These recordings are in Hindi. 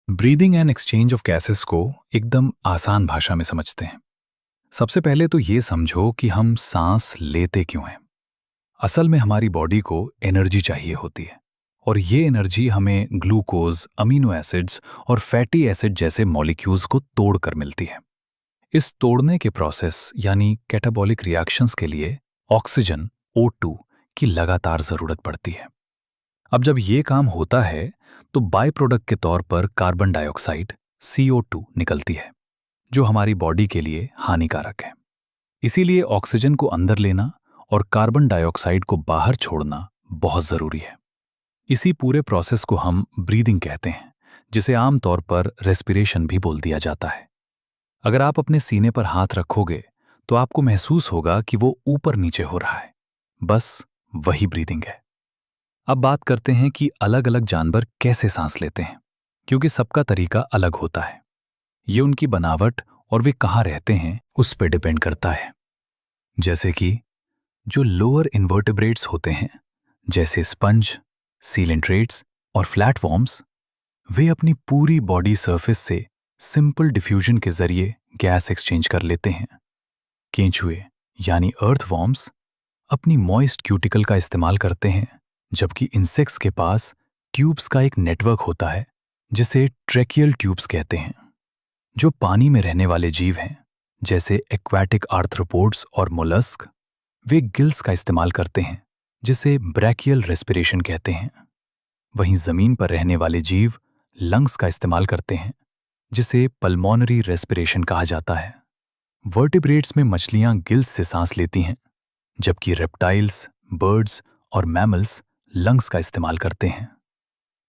Breathing and exchange of gases को एकदम आसान भाषा में समझते हैं। सबसे पहले तो ये समझो कि हम सांस लेते क्यों हैं। असल में हमारी बॉडी को एनर्जी चाहिए होती है और ये एनर्जी हमें ग्लूकोज, अमीनो एसिड्स और फैटी एसिड जैसे मॉलिक्यूल्स को तोड़कर मिलती है। इस तोड़ने के प्रोसेस यानी कैटाबॉलिक रिएक्शंस के लिए ऑक्सीजन O2 की लगातार ज़रूरत पड़ती है। अब जब ये काम होता है तो बाय प्रोडक्ट के तौर पर कार्बन डाइऑक्साइड CO2 निकलती है, जो हमारी बॉडी के लिए हानिकारक है। इसीलिए ऑक्सीजन को अंदर लेना और कार्बन डाइऑक्साइड को बाहर छोड़ना बहुत ज़रूरी है। इसी पूरे प्रोसेस को हम ब्रीदिंग कहते हैं, जिसे आमतौर पर रेस्पिरेशन भी बोल दिया जाता है। अगर आप अपने सीने पर हाथ रखोगे तो आपको महसूस होगा कि वो ऊपर नीचे हो रहा है। बस वही ब्रीदिंग है। अब बात करते हैं कि अलग अलग जानवर कैसे सांस लेते हैं, क्योंकि सबका तरीका अलग होता है। ये उनकी बनावट और वे कहाँ रहते हैं उस पर डिपेंड करता है। जैसे कि जो लोअर इन्वर्टेब्रेट्स होते हैं, जैसे स्पंज, सीलेंट्रेट्स और फ्लैटफॉर्म्स, वे अपनी पूरी बॉडी सरफेस से सिंपल डिफ्यूजन के जरिए गैस एक्सचेंज कर लेते हैं। केंचुए यानी अर्थवॉर्म्स अपनी मॉइस्ट क्यूटिकल का इस्तेमाल करते हैं, जबकि इंसेक्ट्स के पास ट्यूब्स का एक नेटवर्क होता है जिसे ट्रेकियल ट्यूब्स कहते हैं। जो पानी में रहने वाले जीव हैं, जैसे एक्वाटिक आर्थ्रोपोड्स और मोलस्क, वे गिल्स का इस्तेमाल करते हैं जिसे ब्रैकियल रेस्पिरेशन कहते हैं। वहीं जमीन पर रहने वाले जीव लंग्स का इस्तेमाल करते हैं जिसे पल्मोनरी रेस्पिरेशन कहा जाता है। वर्टिब्रेट्स में मछलियां गिल्स से सांस लेती हैं, जबकि रेप्टाइल्स, बर्ड्स और मैमल्स लंग्स का इस्तेमाल करते हैं।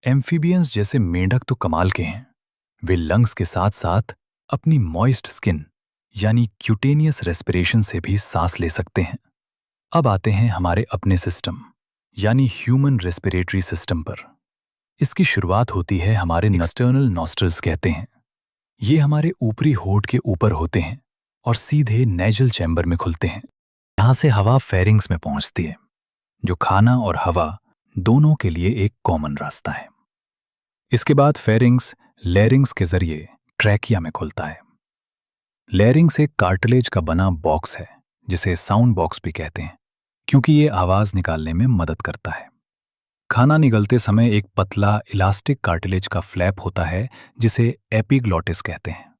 एम्फीबियंस जैसे मेंढक तो कमाल के हैं। वे लंग्स के साथ साथ अपनी मॉइस्ट स्किन यानी क्यूटेनियस रेस्पिरेशन से भी सांस ले सकते हैं। अब आते हैं हमारे अपने सिस्टम यानी ह्यूमन रेस्पिरेटरी सिस्टम पर। इसकी शुरुआत होती है हमारे एक्सटर्नल नॉस्ट्रल्स कहते हैं। ये हमारे ऊपरी होठ के ऊपर होते हैं और सीधे नेजल चैम्बर में खुलते हैं। यहाँ से हवा फेरिंग्स में पहुंचती है, जो खाना और हवा दोनों के लिए एक कॉमन रास्ता है। इसके बाद फेरिंग्स लैरिंग्स के जरिए ट्रैकिया में खुलता है। लैरिंग्स एक कार्टिलेज का बना बॉक्स है जिसे साउंड बॉक्स भी कहते हैं, क्योंकि ये आवाज निकालने में मदद करता है। खाना निगलते समय एक पतला इलास्टिक कार्टिलेज का फ्लैप होता है जिसे एपिग्लॉटिस कहते हैं।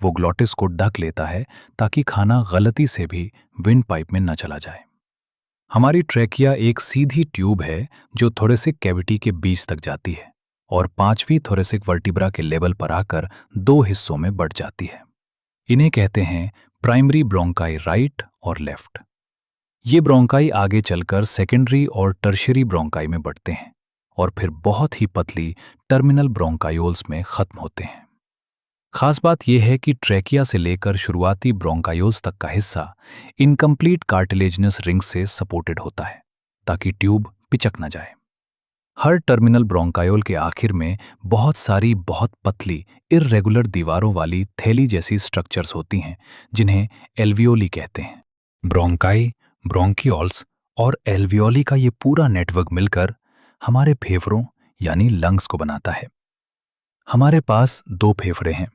वो ग्लॉटिस को ढक लेता है ताकि खाना गलती से भी विंड पाइप में न चला जाए। हमारी ट्रैकिया एक सीधी ट्यूब है जो थोरेसिक कैविटी के बीच तक जाती है और 5वीं थोरेसिक वर्टिब्रा के लेवल पर आकर 2 हिस्सों में बढ़ जाती है। इन्हें कहते हैं प्राइमरी ब्रोंकाई राइट और लेफ्ट। ये ब्रोंकाई आगे चलकर सेकेंडरी और टर्शियरी ब्रोंकाई में बढ़ते हैं और फिर बहुत ही पतली टर्मिनल ब्रोंकायोल्स में खत्म होते हैं। खास बात यह है कि ट्रैकिया से लेकर शुरुआती ब्रोंकायोल्स तक का हिस्सा इनकम्प्लीट कार्टिलेजिनस रिंग से सपोर्टेड होता है ताकि ट्यूब पिचक न जाए। हर टर्मिनल ब्रोंकायोल के आखिर में बहुत सारी बहुत पतली इररेगुलर दीवारों वाली थैली जैसी स्ट्रक्चर्स होती हैं, जिन्हें एल्वियोली कहते हैं। ब्रोंकाई, ब्रोंकियोल्स और एल्वियोली का ये पूरा नेटवर्क मिलकर हमारे फेफड़ों यानी लंग्स को बनाता है। हमारे पास 2 फेफड़े हैं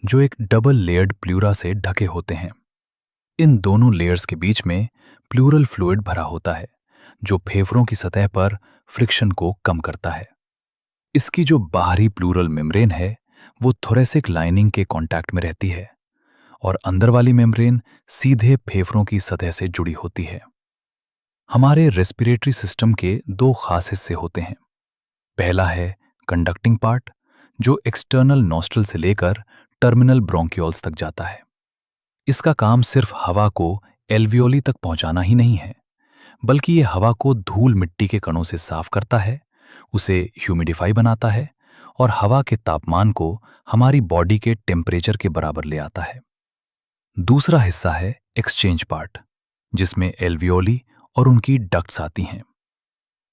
जो एक डबल लेयर्ड प्लूरा से ढके होते हैं। इन दोनों लेयर्स के बीच में प्लूरल फ्लूइड भरा होता है जो फेफड़ों की सतह पर फ्रिक्शन को कम करता है। इसकी जो बाहरी प्लूरल मेम्ब्रेन है वो थोरेसिक लाइनिंग के कांटेक्ट में रहती है और अंदर वाली मेम्ब्रेन सीधे फेफड़ों की सतह से जुड़ी होती है। हमारे रेस्पिरेटरी सिस्टम के 2 खास हिस्से होते हैं। पहला है कंडक्टिंग पार्ट, जो एक्सटर्नल नॉस्ट्रल से लेकर टर्मिनल ब्रोंकियोल्स तक जाता है। इसका काम सिर्फ हवा को एल्वियोली तक पहुंचाना ही नहीं है, बल्कि ये हवा को धूल मिट्टी के कणों से साफ करता है, उसे ह्यूमिडिफाई बनाता है और हवा के तापमान को हमारी बॉडी के टेम्परेचर के बराबर ले आता है। दूसरा हिस्सा है एक्सचेंज पार्ट, जिसमें एल्वियोली और उनकी डक्ट्स आती हैं।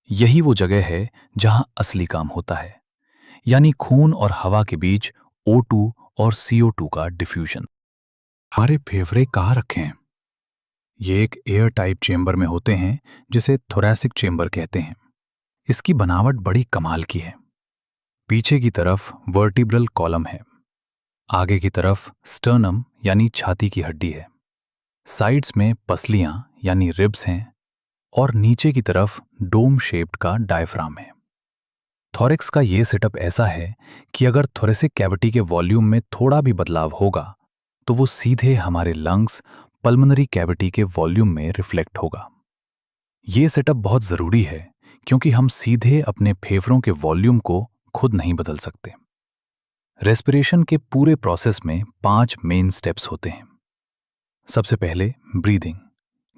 यही वो जगह है जहां असली काम होता है, यानी खून और हवा के बीच O2 और CO2 का डिफ्यूजन। हमारे फेफड़े कहाँ रखें? ये एक एयर टाइप चेंबर में होते हैं जिसे थोरैसिक चेंबर कहते हैं। इसकी बनावट बड़ी कमाल की है। पीछे की तरफ वर्टिब्रल कॉलम है, आगे की तरफ स्टर्नम यानी छाती की हड्डी है, साइड्स में पसलियां यानी रिब्स हैं और नीचे की तरफ डोम शेप्ड का डायफ्राम है। थोरैक्स का ये सेटअप ऐसा है कि अगर थोरेसिक कैविटी के वॉल्यूम में थोड़ा भी बदलाव होगा तो वो सीधे हमारे लंग्स पल्मोनरी कैविटी के वॉल्यूम में रिफ्लेक्ट होगा। ये सेटअप बहुत ज़रूरी है क्योंकि हम सीधे अपने फेफड़ों के वॉल्यूम को खुद नहीं बदल सकते। रेस्पिरेशन के पूरे प्रोसेस में 5 मेन स्टेप्स होते हैं। सबसे पहले ब्रीदिंग,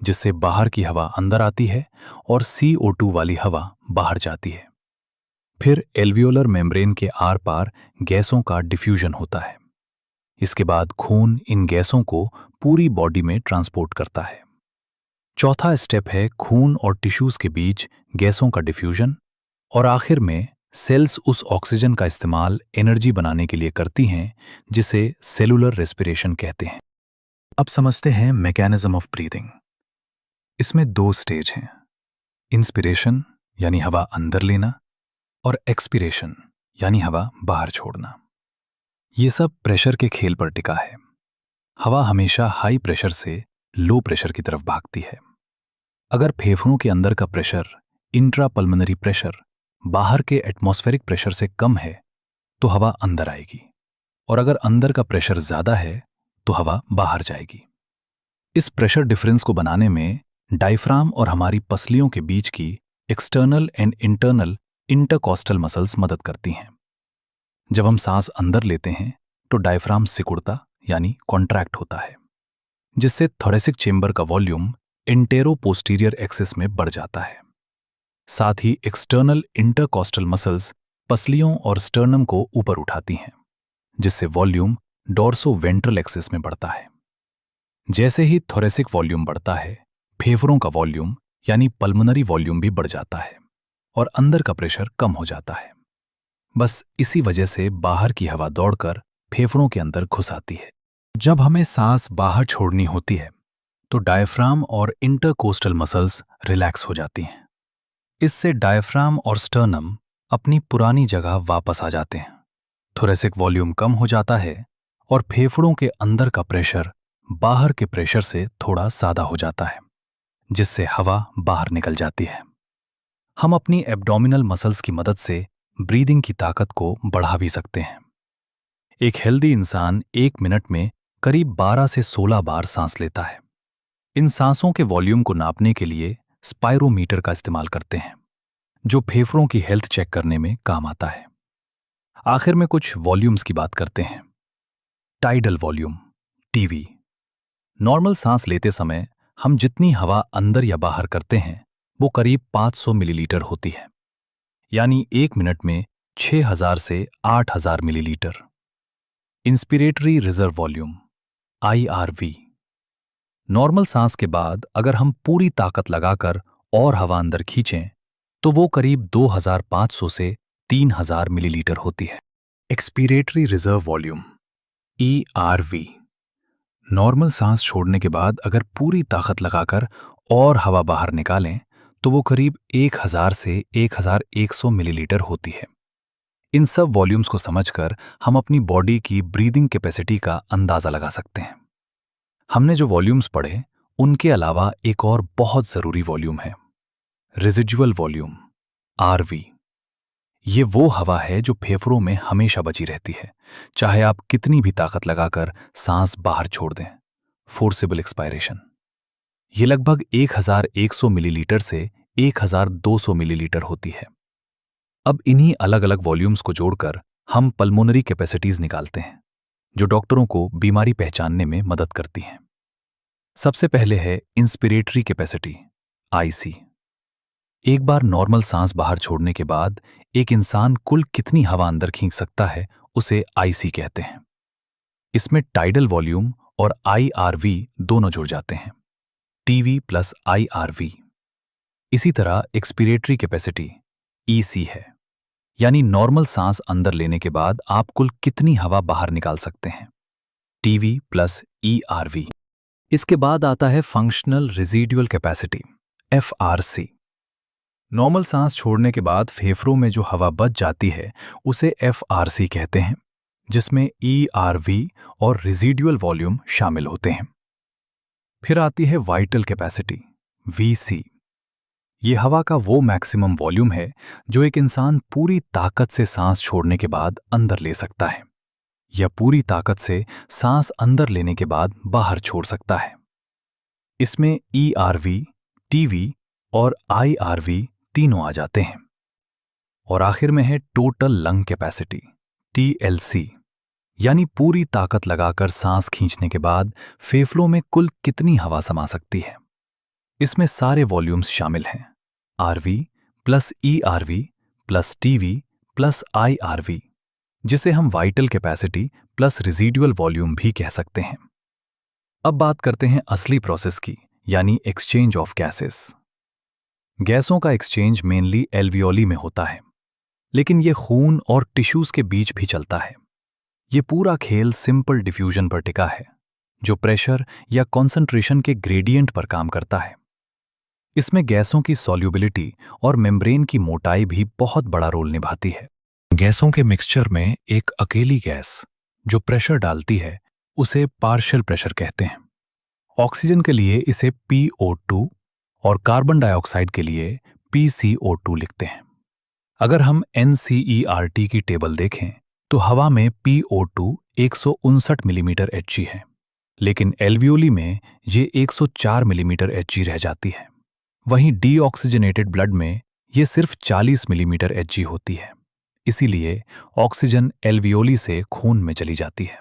जिससे बाहर की हवा अंदर आती है और CO2 वाली हवा बाहर जाती है। फिर एल्वियोलर मेम्ब्रेन के आर पार गैसों का डिफ्यूजन होता है। इसके बाद खून इन गैसों को पूरी बॉडी में ट्रांसपोर्ट करता है। चौथा स्टेप है खून और टिश्यूज के बीच गैसों का डिफ्यूजन, और आखिर में सेल्स उस ऑक्सीजन का इस्तेमाल एनर्जी बनाने के लिए करती हैं जिसे सेलुलर रेस्पिरेशन कहते हैं। अब समझते हैं मैकेनिज्म ऑफ ब्रीदिंग। इसमें 2 स्टेज हैं, इंस्पिरेशन यानी हवा अंदर लेना और एक्सपिरेशन यानी हवा बाहर छोड़ना। ये सब प्रेशर के खेल पर टिका है। हवा हमेशा हाई प्रेशर से लो प्रेशर की तरफ भागती है। अगर फेफड़ों के अंदर का प्रेशर, इंट्रापल्मोनरी प्रेशर, बाहर के एटमॉस्फेरिक प्रेशर से कम है तो हवा अंदर आएगी, और अगर अंदर का प्रेशर ज्यादा है तो हवा बाहर जाएगी। इस प्रेशर डिफरेंस को बनाने में डायफ्राम और हमारी पसलियों के बीच की external and internal intercostal muscles मदद करती हैं। जब हम सांस अंदर लेते हैं तो डायफ्राम सिकुड़ता यानी कॉन्ट्रैक्ट होता है, जिससे थोरेसिक चेंबर का वॉल्यूम एंटेरो-पोस्टीरियर एक्सिस में बढ़ जाता है। साथ ही एक्सटर्नल इंटरकॉस्टल मसल्स पसलियों और स्टर्नम को ऊपर उठाती हैं, जिससे वॉल्यूम डोर्सो-वेंट्रल एक्सिस में बढ़ता है। जैसे ही थोरेसिक वॉल्यूम बढ़ता है, फेफड़ों का वॉल्यूम यानी पल्मोनरी वॉल्यूम भी बढ़ जाता है और अंदर का प्रेशर कम हो जाता है। बस इसी वजह से बाहर की हवा दौड़कर फेफड़ों के अंदर घुस आती है। जब हमें सांस बाहर छोड़नी होती है तो डायफ्राम और इंटरकोस्टल मसल्स रिलैक्स हो जाती हैं। इससे डायफ्राम और स्टर्नम अपनी पुरानी जगह वापस आ जाते हैं। थोरेसिक वॉल्यूम कम हो जाता है और फेफड़ों के अंदर का प्रेशर बाहर के प्रेशर से थोड़ा ज़्यादा हो जाता है, जिससे हवा बाहर निकल जाती है। हम अपनी एब्डोमिनल मसल्स की मदद से ब्रीदिंग की ताकत को बढ़ा भी सकते हैं। एक हेल्दी इंसान 1 मिनट में करीब 12 से 16 बार सांस लेता है। इन सांसों के वॉल्यूम को नापने के लिए स्पायरोमीटर का इस्तेमाल करते हैं, जो फेफड़ों की हेल्थ चेक करने में काम आता है। आखिर में कुछ वॉल्यूम्स की बात करते हैं। Tidal volume, TV. नॉर्मल सांस लेते समय हम जितनी हवा अंदर या बाहर करते हैं वो करीब 500 मिलीलीटर होती है, यानी 1 मिनट में 6000 से 8000 millilitre. Inspiratory reserve volume, IRV। Normal सांस के बाद अगर हम पूरी ताकत लगाकर और हवा अंदर खींचें तो वो करीब 2500 से 3000 मिलीलीटर होती है। Expiratory reserve volume, ERV। Normal सांस छोड़ने के बाद अगर पूरी ताकत लगाकर और हवा बाहर निकालें तो वो करीब 1000 से 1100 मिलीलीटर होती है। इन सब वॉल्यूम्स को समझकर हम अपनी बॉडी की ब्रीदिंग कैपेसिटी का अंदाजा लगा सकते हैं। हमने जो वॉल्यूम्स पढ़े उनके अलावा एक और बहुत जरूरी वॉल्यूम है, रेजिडुअल वॉल्यूम, RV। ये वो हवा है जो फेफड़ों में हमेशा बची रहती है, चाहे आप कितनी भी ताकत लगाकर सांस बाहर छोड़ दें। Forcible expiration. ये लगभग 1100 मिलीलीटर से 1200 मिलीलीटर होती है। अब इन्हीं अलग अलग वॉल्यूम्स को जोड़कर हम पल्मोनरी कैपेसिटीज निकालते हैं, जो डॉक्टरों को बीमारी पहचानने में मदद करती हैं। सबसे पहले है इंस्पिरेटरी कैपेसिटी, IC। एक बार नॉर्मल सांस बाहर छोड़ने के बाद एक इंसान कुल कितनी हवा अंदर खींच सकता है उसे IC कहते हैं। इसमें टाइडल वॉल्यूम और IRV दोनों जुड़ जाते हैं, TV प्लस IRV। इसी तरह एक्सपीरेटरी कैपेसिटी EC है, यानी नॉर्मल सांस अंदर लेने के बाद आप कुल कितनी हवा बाहर निकाल सकते हैं, TV प्लस ERV। इसके बाद आता है functional residual capacity, FRC। Normal सांस छोड़ने के बाद फेफड़ों में जो हवा बच जाती है उसे FRC कहते हैं, जिसमें ERV और रेजिडुअल वॉल्यूम शामिल होते हैं। फिर आती है वाइटल कैपेसिटी, VC। ये हवा का वो मैक्सिमम वॉल्यूम है जो एक इंसान पूरी ताकत से सांस छोड़ने के बाद अंदर ले सकता है या पूरी ताकत से सांस अंदर लेने के बाद बाहर छोड़ सकता है। इसमें ERV, TV और IRV तीनों आ जाते हैं। और आखिर में है टोटल लंग कैपेसिटी, TLC, यानी पूरी ताकत लगाकर सांस खींचने के बाद फेफड़ों में कुल कितनी हवा समा सकती है। इसमें सारे वॉल्यूम्स शामिल हैं, RV plus ERV plus TV plus IRV, जिसे हम vital capacity plus residual volume भी कह सकते हैं। अब बात करते हैं असली प्रोसेस की, यानी एक्सचेंज ऑफ गैसेस। गैसों का एक्सचेंज मेनली एल्वियोली में होता है, लेकिन ये खून और टिश्यूज के बीच भी चलता है। ये पूरा खेल सिंपल डिफ्यूजन पर टिका है, जो प्रेशर या कॉन्सेंट्रेशन के ग्रेडियंट पर काम करता है। इसमें गैसों की सॉल्युबिलिटी और मेम्ब्रेन की मोटाई भी बहुत बड़ा रोल निभाती है। गैसों के मिक्सचर में एक अकेली गैस जो प्रेशर डालती है उसे पार्शियल प्रेशर कहते हैं। ऑक्सीजन के लिए इसे PO2 और कार्बन डाइऑक्साइड के लिए PCO2 लिखते हैं। अगर हम NCERT की टेबल देखें तो हवा में PO2 159 मिलीमीटर Hg है, लेकिन एल्वियोली में ये 104 मिलीमीटर Hg रह जाती है। वहीं डीऑक्सीजनेटेड ब्लड में ये सिर्फ 40 मिलीमीटर Hg होती है, इसीलिए ऑक्सीजन एल्वियोली से खून में चली जाती है।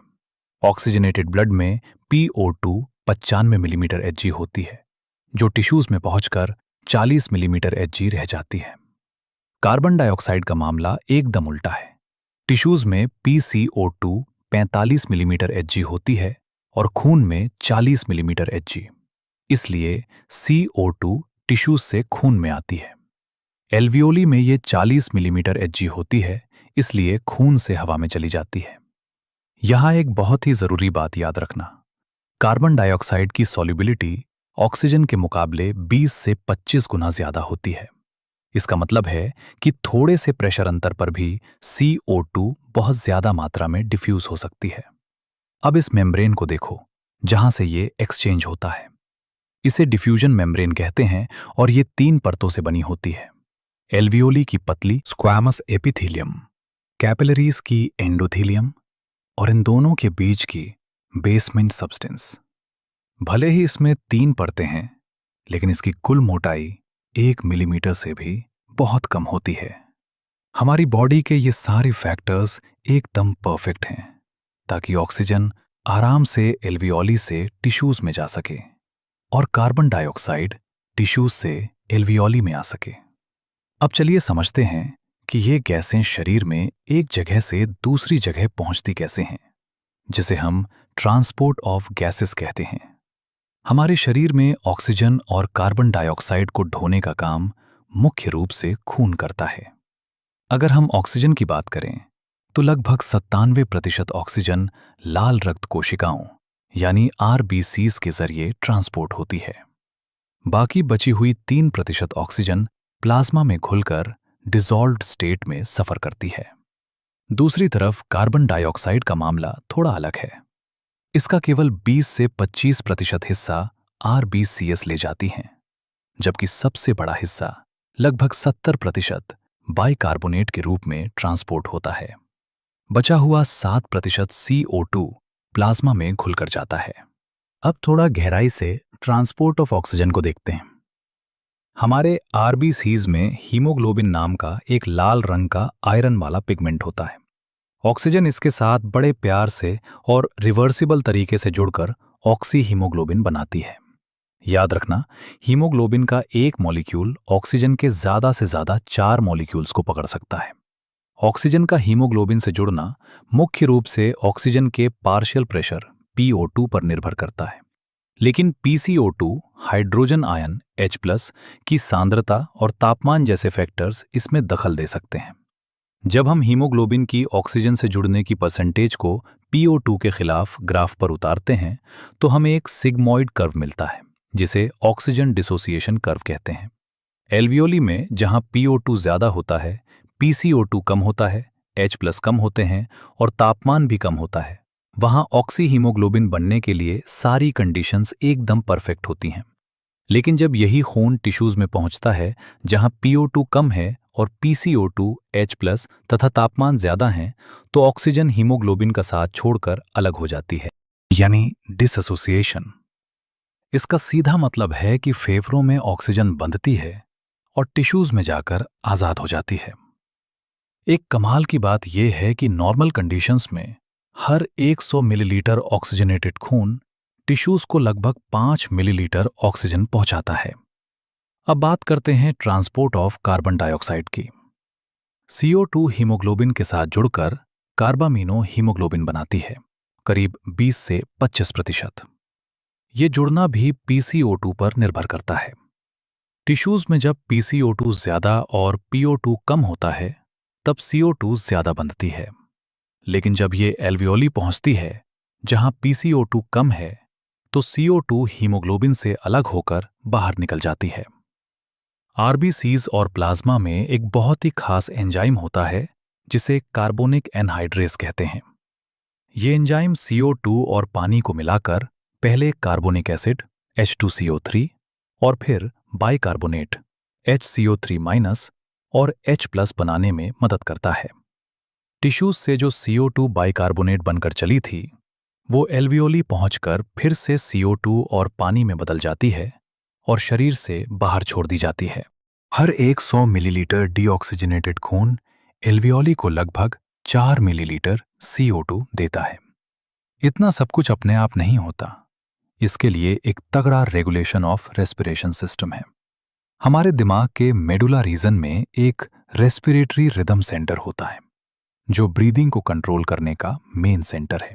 ऑक्सीजनेटेड ब्लड में PO2 95 मिलीमीटर Hg होती है, जो टिश्यूज में पहुंचकर 40 मिलीमीटर Hg रह जाती है। कार्बन डाइऑक्साइड का मामला एकदम उल्टा है। टिश्यूज में PCO2 45 मिलीमीटर Hg होती है और खून में 40 मिलीमीटर Hg, इसलिए CO2 टिश्यूज से खून में आती है। एल्वियोली में ये 40 मिलीमीटर Hg होती है, इसलिए खून से हवा में चली जाती है। यहाँ एक बहुत ही जरूरी बात याद रखना, कार्बन डाइऑक्साइड की सॉल्युबिलिटी ऑक्सीजन के मुकाबले 20 से 25 गुना ज्यादा होती है। इसका मतलब है कि थोड़े से प्रेशर अंतर पर भी CO2 बहुत ज्यादा मात्रा में डिफ्यूज हो सकती है। अब इस मेम्ब्रेन को देखो, जहां से ये एक्सचेंज होता है। इसे डिफ्यूजन मेम्ब्रेन कहते हैं और ये 3 परतों से बनी होती है। एल्वियोली की पतली स्क्वैमस एपिथेलियम, कैपिलरीज की एंडोथेलियम और इन दोनों के बीच की बेसमेंट सब्सटेंस। भले ही इसमें 3 परतें हैं, लेकिन इसकी कुल मोटाई 1 मिलीमीटर से भी बहुत कम होती है। हमारी बॉडी के ये सारे फैक्टर्स एकदम परफेक्ट हैं ताकि ऑक्सीजन आराम से एल्वियोली से टिश्यूज में जा सके और कार्बन डाइऑक्साइड टिश्यूज से एल्वियोली में आ सके। अब चलिए समझते हैं कि ये गैसें शरीर में एक जगह से दूसरी जगह पहुंचती कैसे हैं, जिसे हम ट्रांसपोर्ट ऑफ गैसेस कहते हैं। हमारे शरीर में ऑक्सीजन और कार्बन डाइऑक्साइड को ढोने का काम मुख्य रूप से खून करता है। अगर हम ऑक्सीजन की बात करें तो लगभग 97% ऑक्सीजन लाल रक्त कोशिकाओं यानी RBCs के जरिए ट्रांसपोर्ट होती है। बाकी बची हुई 3% ऑक्सीजन प्लाज्मा में घुलकर डिसॉल्व्ड स्टेट में सफर करती है। दूसरी तरफ कार्बन डाइऑक्साइड का मामला थोड़ा अलग है। इसका केवल 20 से 25% हिस्सा RBCs ले जाती हैं, जबकि सबसे बड़ा हिस्सा लगभग 70% बाइकार्बोनेट के रूप में ट्रांसपोर्ट होता है। बचा हुआ 7% CO2 प्लाज्मा में घुलकर जाता है। अब थोड़ा गहराई से ट्रांसपोर्ट ऑफ ऑक्सीजन को देखते हैं। हमारे RBCs में हीमोग्लोबिन नाम का एक लाल रंग का आयरन वाला पिगमेंट होता है। ऑक्सीजन इसके साथ बड़े प्यार से और रिवर्सिबल तरीके से जुड़कर ऑक्सी हीमोग्लोबिन बनाती है। याद रखना, हीमोग्लोबिन का एक मॉलिक्यूल ऑक्सीजन के ज्यादा से ज्यादा 4 मॉलिक्यूल्स को पकड़ सकता है। ऑक्सीजन का हीमोग्लोबिन से जुड़ना मुख्य रूप से ऑक्सीजन के पार्शियल प्रेशर PO2 पर निर्भर करता है, लेकिन PCO2 हाइड्रोजन आयन H+ की सांद्रता और तापमान जैसे फैक्टर्स इसमें दखल दे सकते हैं। जब हम हीमोग्लोबिन की ऑक्सीजन से जुड़ने की परसेंटेज को PO2 के खिलाफ ग्राफ पर उतारते हैं तो हमें एक सिग्मॉइड कर्व मिलता है, जिसे ऑक्सीजन डिसोसिएशन कर्व कहते हैं। एल्वियोली में जहां PO2 ज्यादा होता है, PCO2 कम होता है, H+ कम होते हैं और तापमान भी कम होता है, वहां ऑक्सी हीमोग्लोबिन बनने के लिए सारी कंडीशंस एकदम परफेक्ट होती हैं। लेकिन जब यही खून टिश्यूज में पहुंचता है जहां PO2 कम है और PCO2, H+ तथा तापमान ज्यादा हैं, तो ऑक्सीजन हीमोग्लोबिन का साथ छोड़कर अलग हो जाती है, यानी डिसएसोसिएशन। इसका सीधा मतलब है कि फेफड़ों में ऑक्सीजन बंधती है और टिश्यूज में जाकर आजाद हो जाती है। एक कमाल की बात यह है कि नॉर्मल कंडीशंस में हर 100 मिलीलीटर ऑक्सीजनेटेड खून टिश्यूज को लगभग 5 मिलीलीटर ऑक्सीजन पहुंचाता है। अब बात करते हैं ट्रांसपोर्ट ऑफ कार्बन डाइऑक्साइड की। CO2 हीमोग्लोबिन के साथ जुड़कर कार्बामीनो हीमोग्लोबिन बनाती है, करीब 20 से 25%। ये जुड़ना भी PCO2 पर निर्भर करता है। टिश्यूज में जब PCO2 ज्यादा और PO2 कम होता है, तब CO2 ज्यादा बंधती है। लेकिन जब ये एल्वियोली पहुंचती है, जहां PCO2 कम है, तो CO2 हीमोग्लोबिन से अलग होकर बाहर निकल जाती है। RBCs और प्लाज्मा में एक बहुत ही खास एंजाइम होता है जिसे कार्बोनिक एनहाइड्रेस कहते हैं। ये एंजाइम CO2 और पानी को मिलाकर पहले कार्बोनिक एसिड H2CO3 और फिर बाइकार्बोनेट HCO3- और H+ बनाने में मदद करता है। टिश्यूज से जो CO2 बाइकार्बोनेट बनकर चली थी, वो एल्वियोली पहुंचकर फिर से CO2 और पानी में बदल जाती है और शरीर से बाहर छोड़ दी जाती है। हर 100 मिलीलीटर डीऑक्सीजनेटेड खून एल्वियोली को लगभग 4 मिलीलीटर CO2 देता है। इतना सब कुछ अपने आप नहीं होता। इसके लिए एक तगड़ा रेगुलेशन ऑफ रेस्पिरेशन सिस्टम है। हमारे दिमाग के मेडुला रीजन में एक रेस्पिरेटरी रिदम सेंटर होता है, जो ब्रीदिंग को कंट्रोल करने का मेन सेंटर है।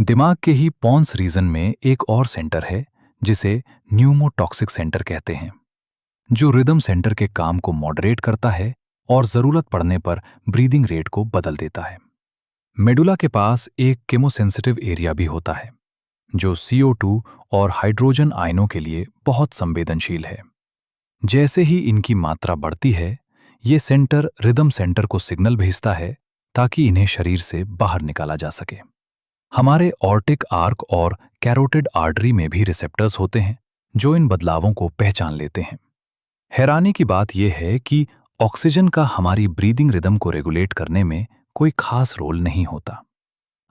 दिमाग के ही पॉन्स रीजन में एक और सेंटर है जिसे न्यूमोटॉक्सिक सेंटर कहते हैं, जो रिदम सेंटर के काम को मॉडरेट करता है और जरूरत पड़ने पर ब्रीदिंग रेट को बदल देता है। मेडुला के पास एक केमोसेंसिटिव एरिया भी होता है, जो CO2 और हाइड्रोजन आयनों के लिए बहुत संवेदनशील है। जैसे ही इनकी मात्रा बढ़ती है, ये सेंटर रिदम सेंटर को सिग्नल भेजता है ताकि इन्हें शरीर से बाहर निकाला जा सके। हमारे ऑर्टिक आर्क और कैरोटिड आर्टरी में भी रिसेप्टर्स होते हैं जो इन बदलावों को पहचान लेते हैं। हैरानी की बात यह है कि ऑक्सीजन का हमारी ब्रीदिंग रिदम को रेगुलेट करने में कोई खास रोल नहीं होता।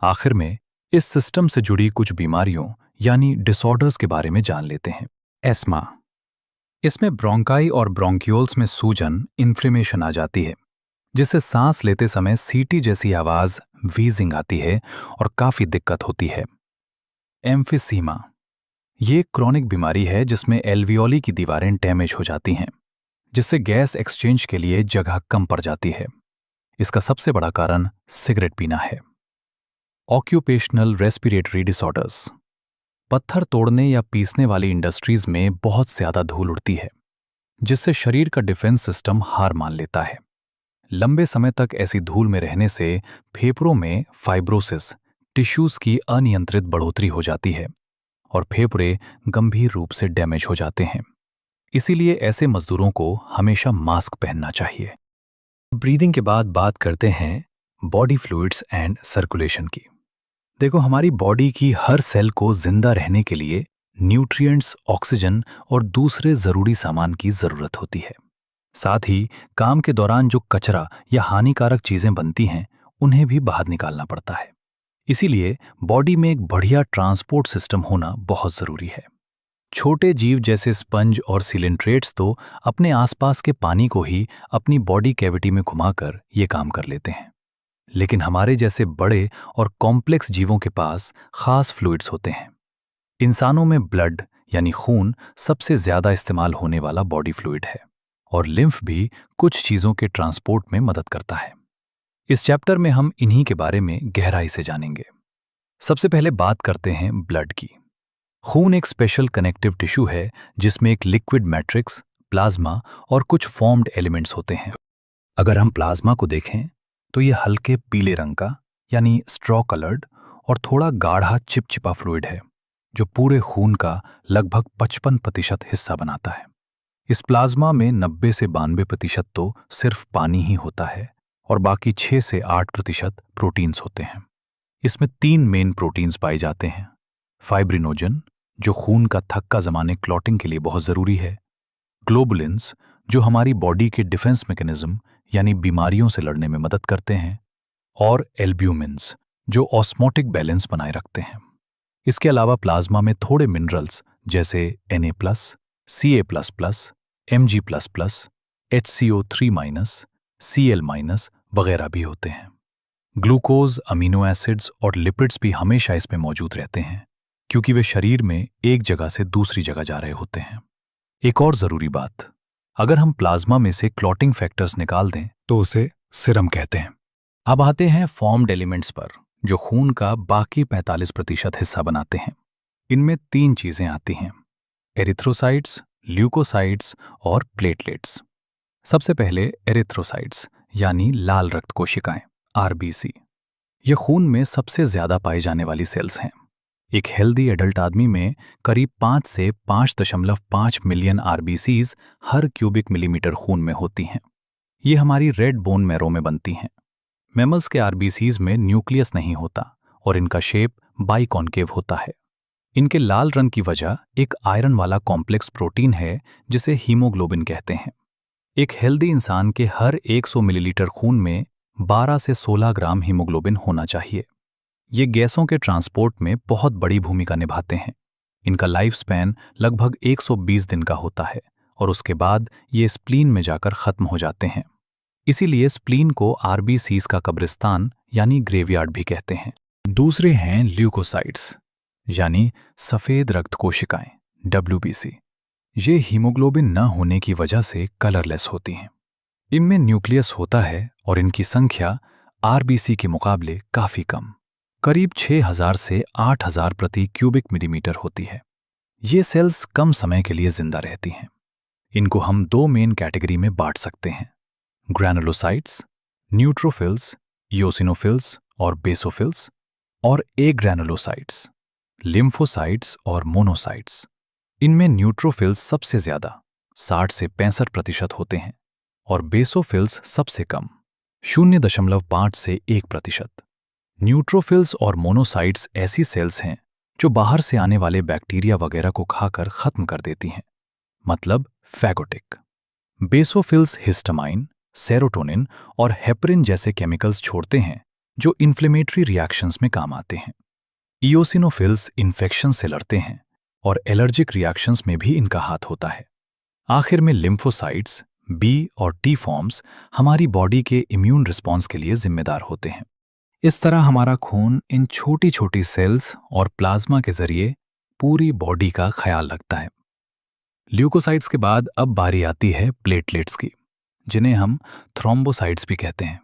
आखिर में इस सिस्टम से जुड़ी कुछ बीमारियों यानी डिसऑर्डर्स के बारे में जान लेते हैं। एस्मा, इसमें ब्रोंकाई और ब्रोंक्यूल्स में सूजन, इन्फ्लेमेशन आ जाती है, जिससे सांस लेते समय सीटी जैसी आवाज, वीजिंग आती है और काफी दिक्कत होती है। एम्फिसीमा, ये एक क्रॉनिक बीमारी है जिसमें एल्वियोली की दीवारें डैमेज हो जाती हैं, जिससे गैस एक्सचेंज के लिए जगह कम पड़ जाती है। इसका सबसे बड़ा कारण सिगरेट पीना है। ऑक्यूपेशनल रेस्पिरेटरी डिसऑर्डर्स, पत्थर तोड़ने या पीसने वाली इंडस्ट्रीज में बहुत ज्यादा धूल उड़ती है, जिससे शरीर का डिफेंस सिस्टम हार मान लेता है। लंबे समय तक ऐसी धूल में रहने से फेफड़ों में फाइब्रोसिस, टिश्यूज की अनियंत्रित बढ़ोतरी हो जाती है और फेफड़े गंभीर रूप से डैमेज हो जाते हैं। इसीलिए ऐसे मजदूरों को हमेशा मास्क पहनना चाहिए। ब्रीदिंग के बाद बात करते हैं बॉडी फ्लूइड्स एंड सर्कुलेशन की। देखो, हमारी बॉडी की हर सेल को जिंदा रहने के लिए न्यूट्रिएंट्स, ऑक्सीजन और दूसरे जरूरी सामान की जरूरत होती है। साथ ही काम के दौरान जो कचरा या हानिकारक चीजें बनती हैं, उन्हें भी बाहर निकालना पड़ता है। इसीलिए बॉडी में एक बढ़िया ट्रांसपोर्ट सिस्टम होना बहुत जरूरी है। छोटे जीव जैसे स्पंज और सिलेंट्रेट्स तो अपने आसपास के पानी को ही अपनी बॉडी कैविटी में घुमाकर ये काम कर लेते हैं। लेकिन हमारे जैसे बड़े और कॉम्प्लेक्स जीवों के पास खास फ्लूइड्स होते हैं। इंसानों में ब्लड यानी खून सबसे ज्यादा इस्तेमाल होने वाला बॉडी फ्लूइड है और लिम्फ भी कुछ चीजों के ट्रांसपोर्ट में मदद करता है। इस चैप्टर में हम इन्हीं के बारे में गहराई से जानेंगे। सबसे पहले बात करते हैं ब्लड की। खून एक स्पेशल कनेक्टिव टिश्यू है जिसमें एक लिक्विड मैट्रिक्स, प्लाज्मा और कुछ फॉर्म्ड एलिमेंट्स होते हैं। अगर हम प्लाज्मा को देखें तो ये हल्के पीले रंग का यानी स्ट्रॉ कलर्ड और थोड़ा गाढ़ा चिपचिपा फ्लूइड है, जो पूरे खून का लगभग 55% हिस्सा बनाता है। इस प्लाज्मा में 90 से 92% तो सिर्फ पानी ही होता है और बाकी 6 से 8% प्रोटीन्स होते हैं। इसमें 3 मेन प्रोटीन्स पाए जाते हैं। फाइब्रिनोजन, जो खून का थक्का जमाने क्लॉटिंग के लिए बहुत ज़रूरी है। ग्लोबुलिन्स, जो हमारी बॉडी के डिफेंस मैकेनिज्म यानी बीमारियों से लड़ने में मदद करते हैं। और एल्ब्यूमिन्स, जो ऑस्मोटिक बैलेंस बनाए रखते हैं। इसके अलावा प्लाज्मा में थोड़े मिनरल्स जैसे Na+, Ca++, Mg++, HCO3-, Cl- वगैरह भी होते हैं। ग्लूकोज, अमीनो एसिड्स और लिपिड्स भी हमेशा इसमें मौजूद रहते हैं क्योंकि वे शरीर में एक जगह से दूसरी जगह जा रहे होते हैं। एक और ज़रूरी बात, अगर हम प्लाज्मा में से क्लॉटिंग फैक्टर्स निकाल दें तो उसे सीरम कहते हैं। अब आते हैं फॉर्म्ड एलिमेंट्स पर, जो खून का बाकी 45% हिस्सा बनाते हैं। इनमें 3 चीज़ें आती हैं: एरिथ्रोसाइट्स, ल्यूकोसाइट्स और प्लेटलेट्स। सबसे पहले एरिथ्रोसाइट्स यानी लाल रक्त कोशिकाएं, आरबीसी। ये खून में सबसे ज़्यादा पाई जाने वाली सेल्स हैं। एक हेल्दी एडल्ट आदमी में करीब 5 से 5.5 मिलियन आरबीसीज हर क्यूबिक मिलीमीटर खून में होती हैं। ये हमारी रेड बोन मैरो में बनती हैं। मैमल्स के आरबीसीज में न्यूक्लियस नहीं होता और इनका शेप बाइकॉन्केव होता है। इनके लाल रंग की वजह एक आयरन वाला कॉम्प्लेक्स प्रोटीन है जिसे हीमोग्लोबिन कहते हैं। एक हेल्दी इंसान के हर 100 मिलीलीटर खून में 12 से 16 ग्राम हीमोग्लोबिन होना चाहिए। ये गैसों के ट्रांसपोर्ट में बहुत बड़ी भूमिका निभाते हैं। इनका लाइफ स्पैन लगभग 120 दिन का होता है और उसके बाद ये स्प्लीन में जाकर खत्म हो जाते हैं। इसीलिए स्प्लीन को आरबीसीज का कब्रिस्तान यानी ग्रेवयार्ड भी कहते हैं। दूसरे हैं ल्यूकोसाइट्स यानी सफ़ेद रक्त कोशिकाएं, डब्ल्यूबीसी। ये हीमोग्लोबिन न होने की वजह से कलरलेस होती हैं। इनमें न्यूक्लियस होता है और इनकी संख्या आरबीसी के मुकाबले काफ़ी कम, करीब 6000 से 8000 प्रति क्यूबिक मिलीमीटर होती है। ये सेल्स कम समय के लिए जिंदा रहती हैं। इनको हम 2 मेन कैटेगरी में बांट सकते हैं: ग्रैनुलोसाइट्स, न्यूट्रोफिल्स, इओसिनोफिल्स और बेसोफिल्स, और एग्रैनुलोसाइट्स, लिम्फोसाइट्स और मोनोसाइट्स। इनमें न्यूट्रोफिल्स सबसे ज़्यादा 60 से 65% होते हैं और बेसोफिल्स सबसे कम 0.5 से 1%। न्यूट्रोफिल्स और मोनोसाइट्स ऐसी सेल्स हैं जो बाहर से आने वाले बैक्टीरिया वगैरह को खाकर खत्म कर देती हैं, मतलब फैगोटिक। बेसोफिल्स हिस्टामाइन, सेरोटोनिन और हेपरिन जैसे केमिकल्स छोड़ते हैं जो इन्फ्लेमेटरी रिएक्शंस में काम आते हैं। इओसिनोफिल्स इन्फेक्शन से लड़ते हैं और एलर्जिक रिएक्शंस में भी इनका हाथ होता है। आखिर में लिम्फोसाइट्स, बी और टी फॉर्म्स हमारी बॉडी के इम्यून रिस्पॉन्स के लिए जिम्मेदार होते हैं। इस तरह हमारा खून इन छोटी छोटी सेल्स और प्लाज्मा के जरिए पूरी बॉडी का ख्याल रखता है। ल्यूकोसाइट्स के बाद अब बारी आती है प्लेटलेट्स की, जिन्हें हम थ्रोम्बोसाइट्स भी कहते हैं।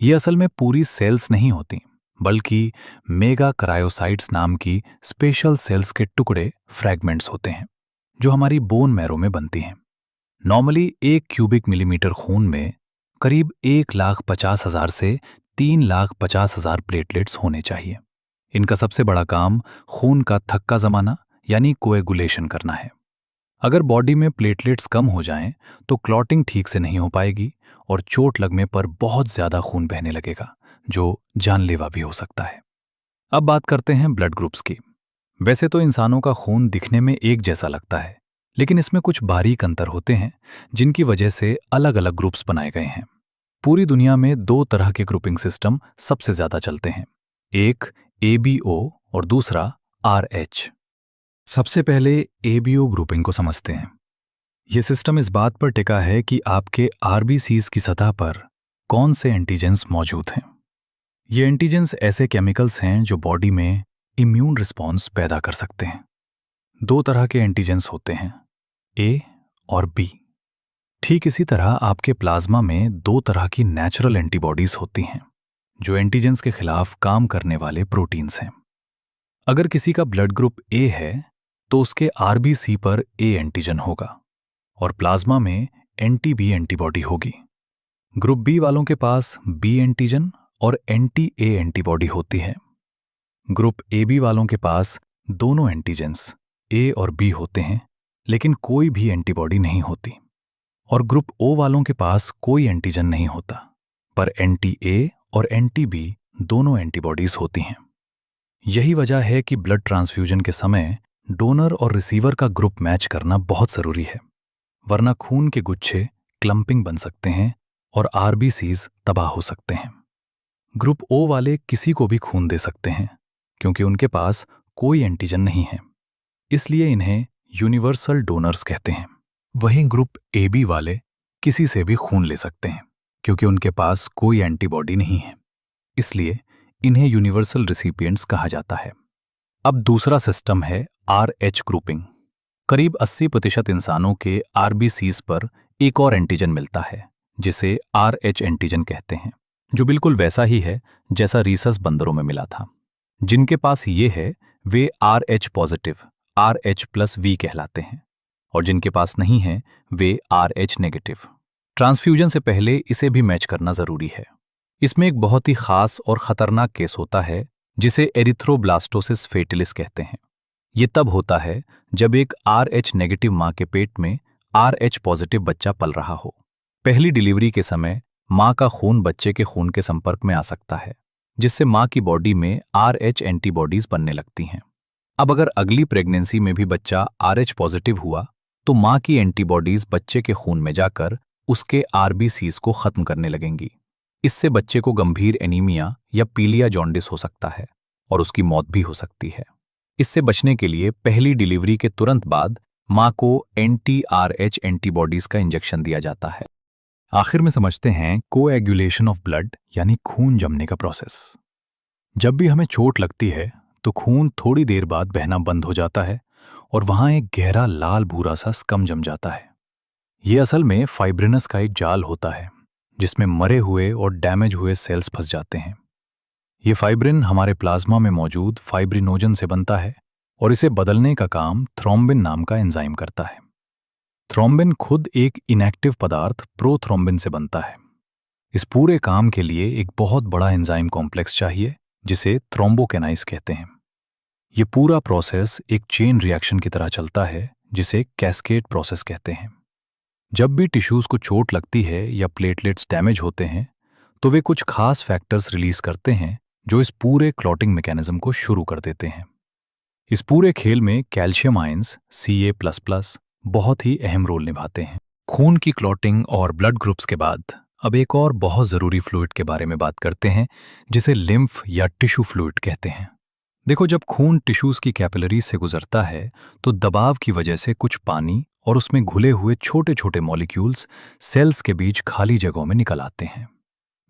ये असल में पूरी सेल्स नहीं होती, बल्कि मेगा करायोसाइट्स नाम की स्पेशल सेल्स के टुकड़े, फ्रैगमेंट्स होते हैं, जो हमारी बोन मैरो में बनती हैं। नॉर्मली 1 क्यूबिक मिलीमीटर खून में करीब 1,50,000 से 3,50,000 प्लेटलेट्स होने चाहिए। इनका सबसे बड़ा काम खून का थक्का जमाना यानी कोएगुलेशन करना है। अगर बॉडी में प्लेटलेट्स कम हो जाएं तो क्लॉटिंग ठीक से नहीं हो पाएगी और चोट लगने पर बहुत ज़्यादा खून बहने लगेगा, जो जानलेवा भी हो सकता है। अब बात करते हैं ब्लड ग्रुप्स की। वैसे तो इंसानों का खून दिखने में एक जैसा लगता है, लेकिन इसमें कुछ बारीक अंतर होते हैं जिनकी वजह से अलग अलग ग्रुप्स बनाए गए हैं। पूरी दुनिया में 2 तरह के ग्रुपिंग सिस्टम सबसे ज़्यादा चलते हैं, एक ABO और दूसरा RH। सबसे पहले ABO ग्रुपिंग को समझते हैं। ये सिस्टम इस बात पर टिका है कि आपके आरबीसीज की सतह पर कौन से एंटीजेंस मौजूद हैं। ये एंटीजेंस ऐसे केमिकल्स हैं जो बॉडी में इम्यून रिस्पॉन्स पैदा कर सकते हैं। 2 तरह के एंटीजेंस होते हैं, A और B। ठीक इसी तरह आपके प्लाज्मा में 2 तरह की नेचुरल एंटीबॉडीज होती हैं, जो एंटीजेंस के खिलाफ काम करने वाले प्रोटीन्स हैं। अगर किसी का ब्लड ग्रुप A है तो उसके आरबीसी पर A एंटीजन होगा और प्लाज्मा में एंटी-B एंटीबॉडी होगी। ग्रुप B वालों के पास B एंटीजन और एंटी-A एंटीबॉडी होती है। ग्रुप AB वालों के पास दोनों एंटीजेंस A और B होते हैं, लेकिन कोई भी एंटीबॉडी नहीं होती। और ग्रुप ओ वालों के पास कोई एंटीजन नहीं होता, पर एंटी ए और एंटी बी दोनों एंटीबॉडीज होती हैं। यही वजह है कि ब्लड ट्रांसफ्यूजन के समय डोनर और रिसीवर का ग्रुप मैच करना बहुत ज़रूरी है, वरना खून के गुच्छे क्लंपिंग बन सकते हैं और आरबीसीज तबाह हो सकते हैं। ग्रुप ओ वाले किसी को भी खून दे सकते हैं क्योंकि उनके पास कोई एंटीजन नहीं है, इसलिए इन्हें यूनिवर्सल डोनर्स कहते हैं। वहीं ग्रुप ए बी वाले किसी से भी खून ले सकते हैं क्योंकि उनके पास कोई एंटीबॉडी नहीं है, इसलिए इन्हें यूनिवर्सल रिसिपिएंट्स कहा जाता है। अब दूसरा सिस्टम है RH ग्रुपिंग। करीब 80% इंसानों के आरबीसीज पर एक और एंटीजन मिलता है जिसे RH एंटीजन कहते हैं, जो बिल्कुल वैसा ही है जैसा रीसस बंदरों में मिला था। जिनके पास ये है वे RH पॉजिटिव RH+V कहलाते हैं, और जिनके पास नहीं है वे RH नेगेटिव। ट्रांसफ्यूजन से पहले इसे भी मैच करना जरूरी है। इसमें एक बहुत ही खास और खतरनाक केस होता है जिसे एरिथ्रोब्लास्टोसिस फेटिलिस कहते हैं। ये तब होता है जब एक RH नेगेटिव माँ के पेट में RH पॉजिटिव बच्चा पल रहा हो। पहली डिलीवरी के समय माँ का खून बच्चे के खून के संपर्क में आ सकता है, जिससे माँ की बॉडी में RH एंटीबॉडीज बनने लगती हैं। अब अगर अगली प्रेगनेंसी में भी बच्चा RH पॉजिटिव हुआ तो माँ की एंटीबॉडीज बच्चे के खून में जाकर उसके आरबीसीज को खत्म करने लगेंगी। इससे बच्चे को गंभीर एनीमिया या पीलिया जॉन्डिस हो सकता है और उसकी मौत भी हो सकती है। इससे बचने के लिए पहली डिलीवरी के तुरंत बाद माँ को एंटी-RH एंटीबॉडीज का इंजेक्शन दिया जाता है। आखिर में समझते हैं कोएगुलेशन ऑफ ब्लड यानी खून जमने का प्रोसेस। जब भी हमें चोट लगती है तो खून थोड़ी देर बाद बहना बंद हो जाता है और वहां एक गहरा लाल भूरा सा स्कम जम जाता है। ये असल में फाइब्रिनस का एक जाल होता है जिसमें मरे हुए और डैमेज हुए सेल्स फंस जाते हैं। ये फाइब्रिन हमारे प्लाज्मा में मौजूद फाइब्रिनोजन से बनता है और इसे बदलने का काम थ्रोम्बिन नाम का एंजाइम करता है। थ्रोम्बिन खुद एक इनएक्टिव पदार्थ प्रोथ्रोम्बिन से बनता है। इस पूरे काम के लिए एक बहुत बड़ा एंजाइम कॉम्प्लेक्स चाहिए जिसे थ्रोम्बोकेनाइज कहते हैं। ये पूरा प्रोसेस एक चेन रिएक्शन की तरह चलता है जिसे कैस्केड प्रोसेस कहते हैं। जब भी टिश्यूज को चोट लगती है या प्लेटलेट्स डैमेज होते हैं तो वे कुछ खास फैक्टर्स रिलीज करते हैं जो इस पूरे क्लॉटिंग मैकेनिज्म को शुरू कर देते हैं। इस पूरे खेल में कैल्शियम आयंस Ca++ बहुत ही अहम रोल निभाते हैं। खून की क्लॉटिंग और ब्लड ग्रुप्स के बाद अब एक और बहुत ज़रूरी फ्लूइड के बारे में बात करते हैं जिसे लिम्फ या टिश्यू फ्लूइड कहते हैं। देखो, जब खून टिश्यूज की कैपिलरीज से गुजरता है तो दबाव की वजह से कुछ पानी और उसमें घुले हुए छोटे छोटे मॉलिक्यूल्स सेल्स के बीच खाली जगहों में निकल आते हैं।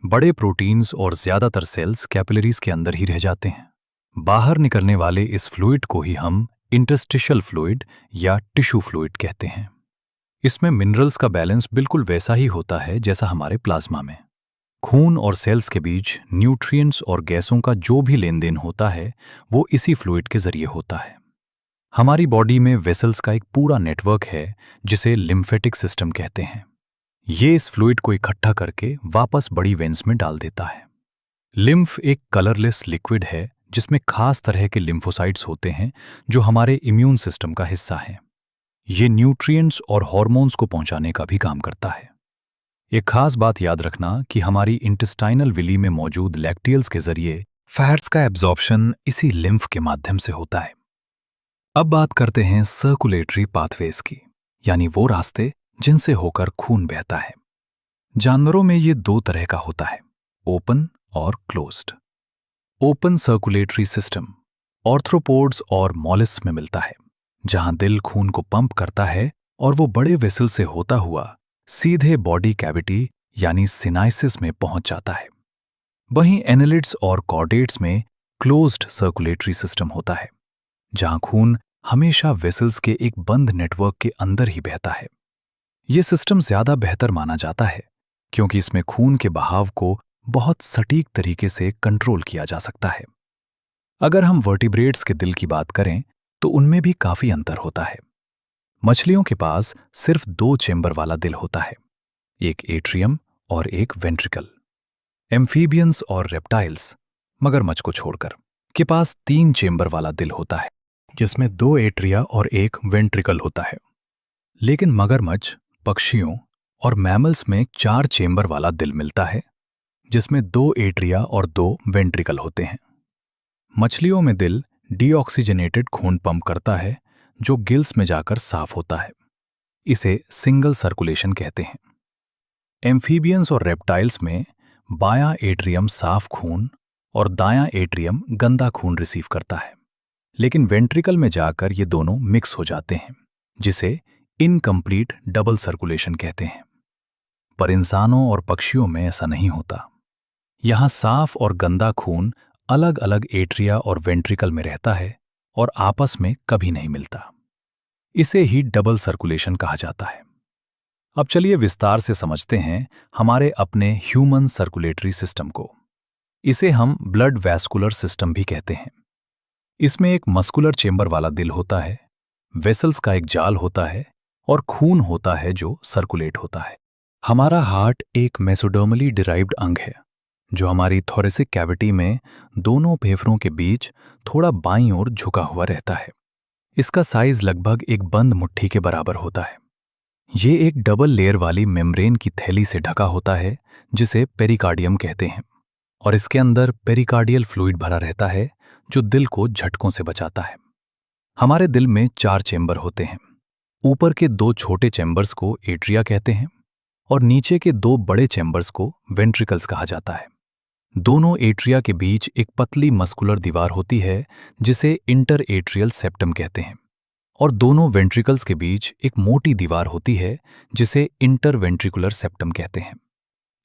बड़े प्रोटीन्स और ज्यादातर सेल्स कैपिलरीज के अंदर ही रह जाते हैं। बाहर निकलने वाले इस फ्लूइड को ही हम इंटरस्टिशियल फ्लूइड या टिश्यू फ्लूइड कहते हैं। इसमें मिनरल्स का बैलेंस बिल्कुल वैसा ही होता है जैसा हमारे प्लाज्मा में। खून और सेल्स के बीच न्यूट्रिएंट्स और गैसों का जो भी लेन देन होता है वो इसी फ्लूइड के जरिए होता है। हमारी बॉडी में वेसल्स का एक पूरा नेटवर्क है जिसे लिम्फेटिक सिस्टम कहते हैं। ये इस फ्लूइड को इकट्ठा करके वापस बड़ी वेन्स में डाल देता है। लिम्फ एक कलरलेस लिक्विड है जिसमें खास तरह के लिम्फोसाइट्स होते हैं जो हमारे इम्यून सिस्टम का हिस्सा हैं। ये न्यूट्रिएंट्स और हॉर्मोन्स को पहुंचाने का भी काम करता है। एक खास बात याद रखना कि हमारी इंटेस्टाइनल विली में मौजूद लैक्टियल्स के जरिए फैट्स का एब्जॉर्प्शन इसी लिम्फ के माध्यम से होता है। अब बात करते हैं सर्कुलेटरी पाथवेज की, यानी वो रास्ते जिनसे होकर खून बहता है। जानवरों में ये दो तरह का होता है, ओपन और closed. Open circulatory system arthropods और मॉलस्क में मिलता है, जहां दिल खून को पंप करता है और वो बड़े वेसल से होता हुआ सीधे बॉडी कैविटी यानी सिनाइसिस में पहुंच जाता है। वहीं एनालिड्स और कॉर्डेट्स में क्लोज्ड सर्कुलेटरी सिस्टम होता है, जहां खून हमेशा वेसल्स के एक बंद नेटवर्क के अंदर ही बहता है। यह सिस्टम ज्यादा बेहतर माना जाता है क्योंकि इसमें खून के बहाव को बहुत सटीक तरीके से कंट्रोल किया जा सकता है। अगर हम वर्टिब्रेट्स के दिल की बात करें तो उनमें भी काफी अंतर होता है। मछलियों के पास सिर्फ 2 चेंबर वाला दिल होता है, एक एट्रियम और एक वेंट्रिकल। एम्फीबियंस और रेप्टाइल्स, मगरमच्छ को छोड़कर, के पास 3 चेंबर वाला दिल होता है, जिसमें 2 एट्रिया और एक वेंट्रिकल होता है। लेकिन मगरमच्छ, पक्षियों और मैमल्स में 4 चेंबर वाला दिल मिलता है, जिसमें 2 एट्रिया और 2 वेंट्रिकल होते हैं। मछलियों में दिल डीऑक्सीजनेटेड खून पंप करता है, जो गिल्स में जाकर साफ होता है। इसे सिंगल सर्कुलेशन कहते हैं। एम्फीबियंस और रेप्टाइल्स में बायां एट्रियम साफ खून और दायां एट्रियम गंदा खून रिसीव करता है, लेकिन वेंट्रिकल में जाकर ये दोनों मिक्स हो जाते हैं, जिसे इनकम्प्लीट डबल सर्कुलेशन कहते हैं। पर इंसानों और पक्षियों में ऐसा नहीं होता। यहाँ साफ और गंदा खून अलग अलग एट्रिया और वेंट्रिकल में रहता है और आपस में कभी नहीं मिलता। इसे ही डबल सर्कुलेशन कहा जाता है। अब चलिए विस्तार से समझते हैं हमारे अपने ह्यूमन सर्कुलेटरी सिस्टम को। इसे हम ब्लड वैस्कुलर सिस्टम भी कहते हैं। इसमें एक मस्कुलर चेंबर वाला दिल होता है, वेसल्स का एक जाल होता है और खून होता है जो सर्कुलेट होता है। हमारा हार्ट एक मेसोडर्मली डिराइव्ड अंग है, जो हमारी थोरेसिक कैविटी में दोनों फेफड़ों के बीच थोड़ा बाईं ओर झुका हुआ रहता है। इसका साइज लगभग एक बंद मुट्ठी के बराबर होता है। ये एक डबल लेयर वाली मेम्ब्रेन की थैली से ढका होता है, जिसे पेरिकार्डियम कहते हैं, और इसके अंदर पेरिकार्डियल फ्लूइड भरा रहता है, जो दिल को झटकों से बचाता है। हमारे दिल में 4 चेंबर होते हैं। ऊपर के 2 छोटे चेंबर्स को एट्रिया कहते हैं और नीचे के 2 बड़े चेंबर्स को वेंट्रिकल्स कहा जाता है। दोनों एट्रिया के बीच एक पतली मस्कुलर दीवार होती है, जिसे इंटर एट्रियल सेप्टम कहते हैं, और दोनों वेंट्रिकल्स के बीच एक मोटी दीवार होती है, जिसे इंटर वेंट्रिकुलर सेप्टम कहते हैं।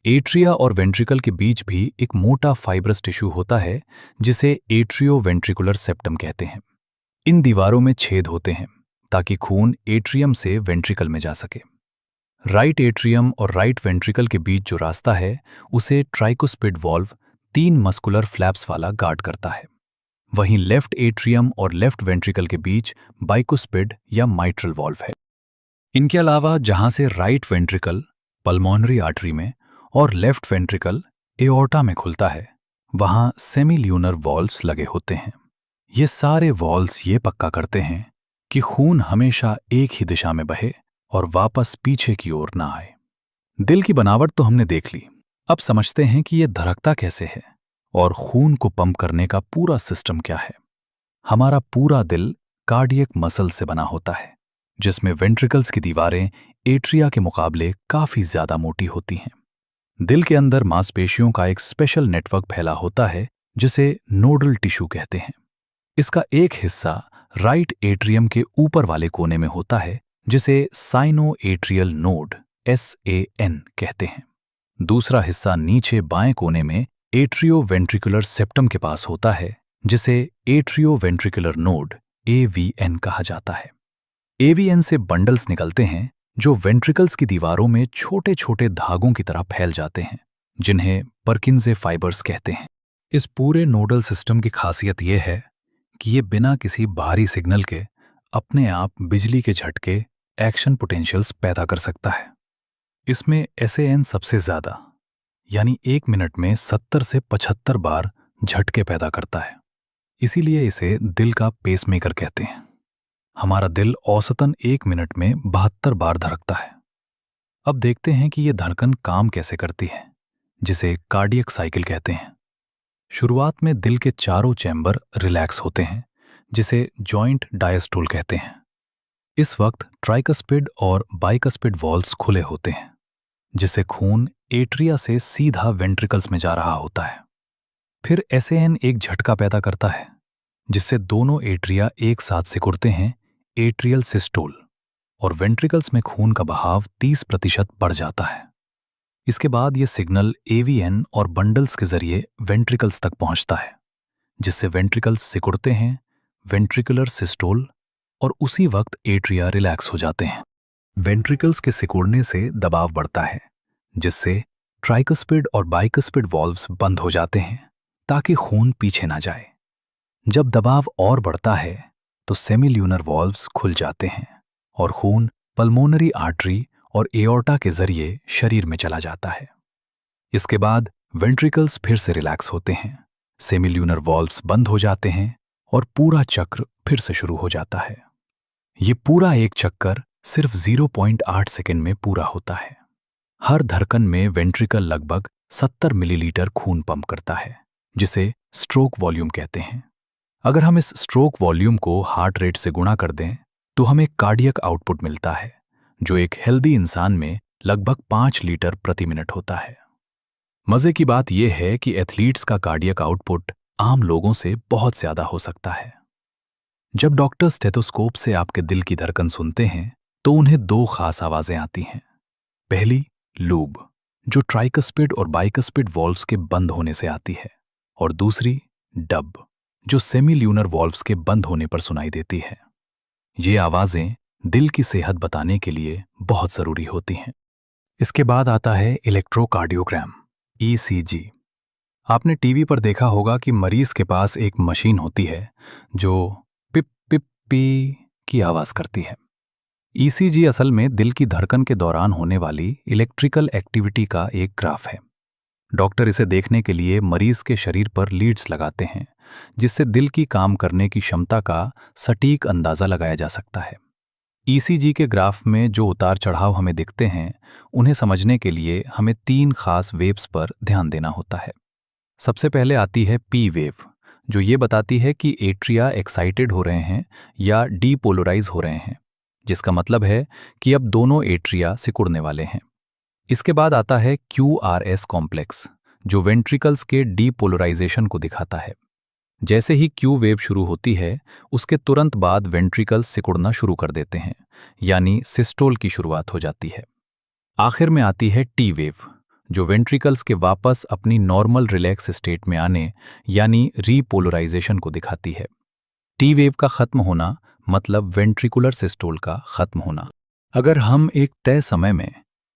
एट्रिया और वेंट्रिकल के बीच भी एक मोटा फाइब्रस टिश्यू होता है, जिसे एट्रियो वेंट्रिकुलर सेप्टम कहते हैं। इन दीवारों में छेद होते हैं ताकि खून एट्रियम से वेंट्रिकल में जा सके। राइट एट्रियम और राइट वेंट्रिकल के बीच जो रास्ता है, उसे ट्राइकोस्पिड वॉल्व 3 मस्कुलर फ्लैप्स वाला गार्ड करता है। वहीं लेफ्ट एट्रियम और लेफ्ट वेंट्रिकल के बीच बाइकोस्पिड या माइट्रल वॉल्व है। इनके अलावा जहां से राइट वेंट्रिकल पल्मोनरी आर्टरी में और लेफ्ट वेंट्रिकल एओर्टा में खुलता है, वहां सेमील्यूनर वॉल्व्स लगे होते हैं। ये सारे वॉल्व्स ये पक्का करते हैं कि खून हमेशा एक ही दिशा में बहे और वापस पीछे की ओर ना आए। दिल की बनावट तो हमने देख ली, अब समझते हैं कि यह धड़कता कैसे है और खून को पंप करने का पूरा सिस्टम क्या है। हमारा पूरा दिल कार्डियक मसल से बना होता है, जिसमें वेंट्रिकल्स की दीवारें एट्रिया के मुकाबले काफी ज्यादा मोटी होती हैं। दिल के अंदर मांसपेशियों का एक स्पेशल नेटवर्क फैला होता है, जिसे नोडल टिश्यू कहते हैं। इसका एक हिस्सा राइट एट्रियम के ऊपर वाले कोने में होता है, जिसे साइनो एट्रियल नोड SAN कहते हैं। दूसरा हिस्सा नीचे बाएं कोने में एट्रियो वेंट्रिकुलर सेप्टम के पास होता है, जिसे एट्रियो वेंट्रिकुलर नोड AVN कहा जाता है। AVN से बंडल्स निकलते हैं, जो वेंट्रिकल्स की दीवारों में छोटे छोटे धागों की तरह फैल जाते हैं, जिन्हें परकिंजे फाइबर्स कहते हैं। इस पूरे नोडल सिस्टम की खासियत यह है कि ये बिना किसी बाहरी सिग्नल के अपने आप बिजली के झटके एक्शन पोटेंशियल्स पैदा कर सकता है। इसमें SAN सबसे ज्यादा, यानी 1 मिनट में 70 से 75 बार झटके पैदा करता है। इसीलिए इसे दिल का पेसमेकर कहते हैं। हमारा दिल औसतन 1 मिनट में 72 बार धड़कता है। अब देखते हैं कि यह धड़कन काम कैसे करती है, जिसे कार्डियक साइकिल कहते हैं। शुरुआत में दिल के चारों चैम्बर रिलैक्स होते हैं, जिसे जॉइंट डायस्टोल कहते हैं। इस वक्त ट्राइकस्पिड और बाइकस्पिड वॉल्व्स खुले होते हैं, जिससे खून एट्रिया से सीधा वेंट्रिकल्स में जा रहा होता है। फिर SAN एक झटका पैदा करता है, जिससे दोनों एट्रिया एक साथ सिकुड़ते हैं, एट्रियल सिस्टोल, और वेंट्रिकल्स में खून का बहाव 30% बढ़ जाता है। इसके बाद ये सिग्नल AVN और बंडल्स के जरिए वेंट्रिकल्स तक पहुंचता है, जिससे वेंट्रिकल्स सिकुड़ते हैं, वेंट्रिकुलर सिस्टोल, और उसी वक्त एट्रिया रिलैक्स हो जाते हैं। वेंट्रिकल्स के सिकुड़ने से दबाव बढ़ता है, जिससे ट्राइकस्पिड और बाइकस्पिड वॉल्व्स बंद हो जाते हैं ताकि खून पीछे ना जाए। जब दबाव और बढ़ता है तो सेमील्यूनर वॉल्व्स खुल जाते हैं और खून पल्मोनरी आर्टरी और एओर्टा के जरिए शरीर में चला जाता है। इसके बाद वेंट्रिकल्स फिर से रिलैक्स होते हैं, सेमील्यूनर वॉल्व्स बंद हो जाते हैं और पूरा चक्र फिर से शुरू हो जाता है। ये पूरा एक चक्कर सिर्फ 0.8 सेकंड में पूरा होता है। हर धड़कन में वेंट्रिकल लगभग 70 मिलीलीटर खून पंप करता है, जिसे स्ट्रोक वॉल्यूम कहते हैं। अगर हम इस स्ट्रोक वॉल्यूम को हार्ट रेट से गुणा कर दें तो हमें कार्डियक आउटपुट मिलता है, जो एक हेल्दी इंसान में लगभग 5 लीटर प्रति मिनट होता है। मजे की बात यह है कि एथलीट्स का कार्डियक आउटपुट आम लोगों से बहुत ज्यादा हो सकता है। जब डॉक्टर स्टेथोस्कोप से आपके दिल की धड़कन सुनते हैं तो उन्हें दो खास आवाजें आती हैं। पहली लूब, जो ट्राइकस्पिड और बाइकस्पिड वॉल्व्स के बंद होने से आती है, और दूसरी डब, जो सेमील्यूनर वॉल्व्स के बंद होने पर सुनाई देती है। ये आवाजें दिल की सेहत बताने के लिए बहुत जरूरी होती हैं। इसके बाद आता है इलेक्ट्रोकार्डियोग्राम, ईसीजी। आपने टीवी पर देखा होगा कि मरीज के पास एक मशीन होती है जो पिप पिप पी की आवाज करती है। ईसीजी असल में दिल की धड़कन के दौरान होने वाली इलेक्ट्रिकल एक्टिविटी का एक ग्राफ है। डॉक्टर इसे देखने के लिए मरीज के शरीर पर लीड्स लगाते हैं, जिससे दिल की काम करने की क्षमता का सटीक अंदाजा लगाया जा सकता है। ईसीजी के ग्राफ में जो उतार चढ़ाव हमें दिखते हैं, उन्हें समझने के लिए हमें 3 खास वेव्स पर ध्यान देना होता है। सबसे पहले आती है पी वेव, जो ये बताती है कि एट्रिया एक्साइटेड हो रहे हैं या डीपोलराइज हो रहे हैं, जिसका मतलब है कि अब दोनों एट्रिया सिकुड़ने वाले हैं। इसके बाद आता है क्यूआरएस कॉम्प्लेक्स, जो वेंट्रिकल्स के डीपोलराइजेशन को दिखाता है। जैसे ही क्यू वेव शुरू होती है, उसके तुरंत बाद वेंट्रिकल्स सिकुड़ना शुरू कर देते हैं, यानी सिस्टोल की शुरुआत हो जाती है। आखिर में आती है टी वेव, जो वेंट्रिकल्स के वापस अपनी नॉर्मल रिलैक्स स्टेट में आने यानी रीपोलराइजेशन को दिखाती है। टी वेव का खत्म होना मतलब वेंट्रिकुलर सिस्टोल का खत्म होना। अगर हम एक तय समय में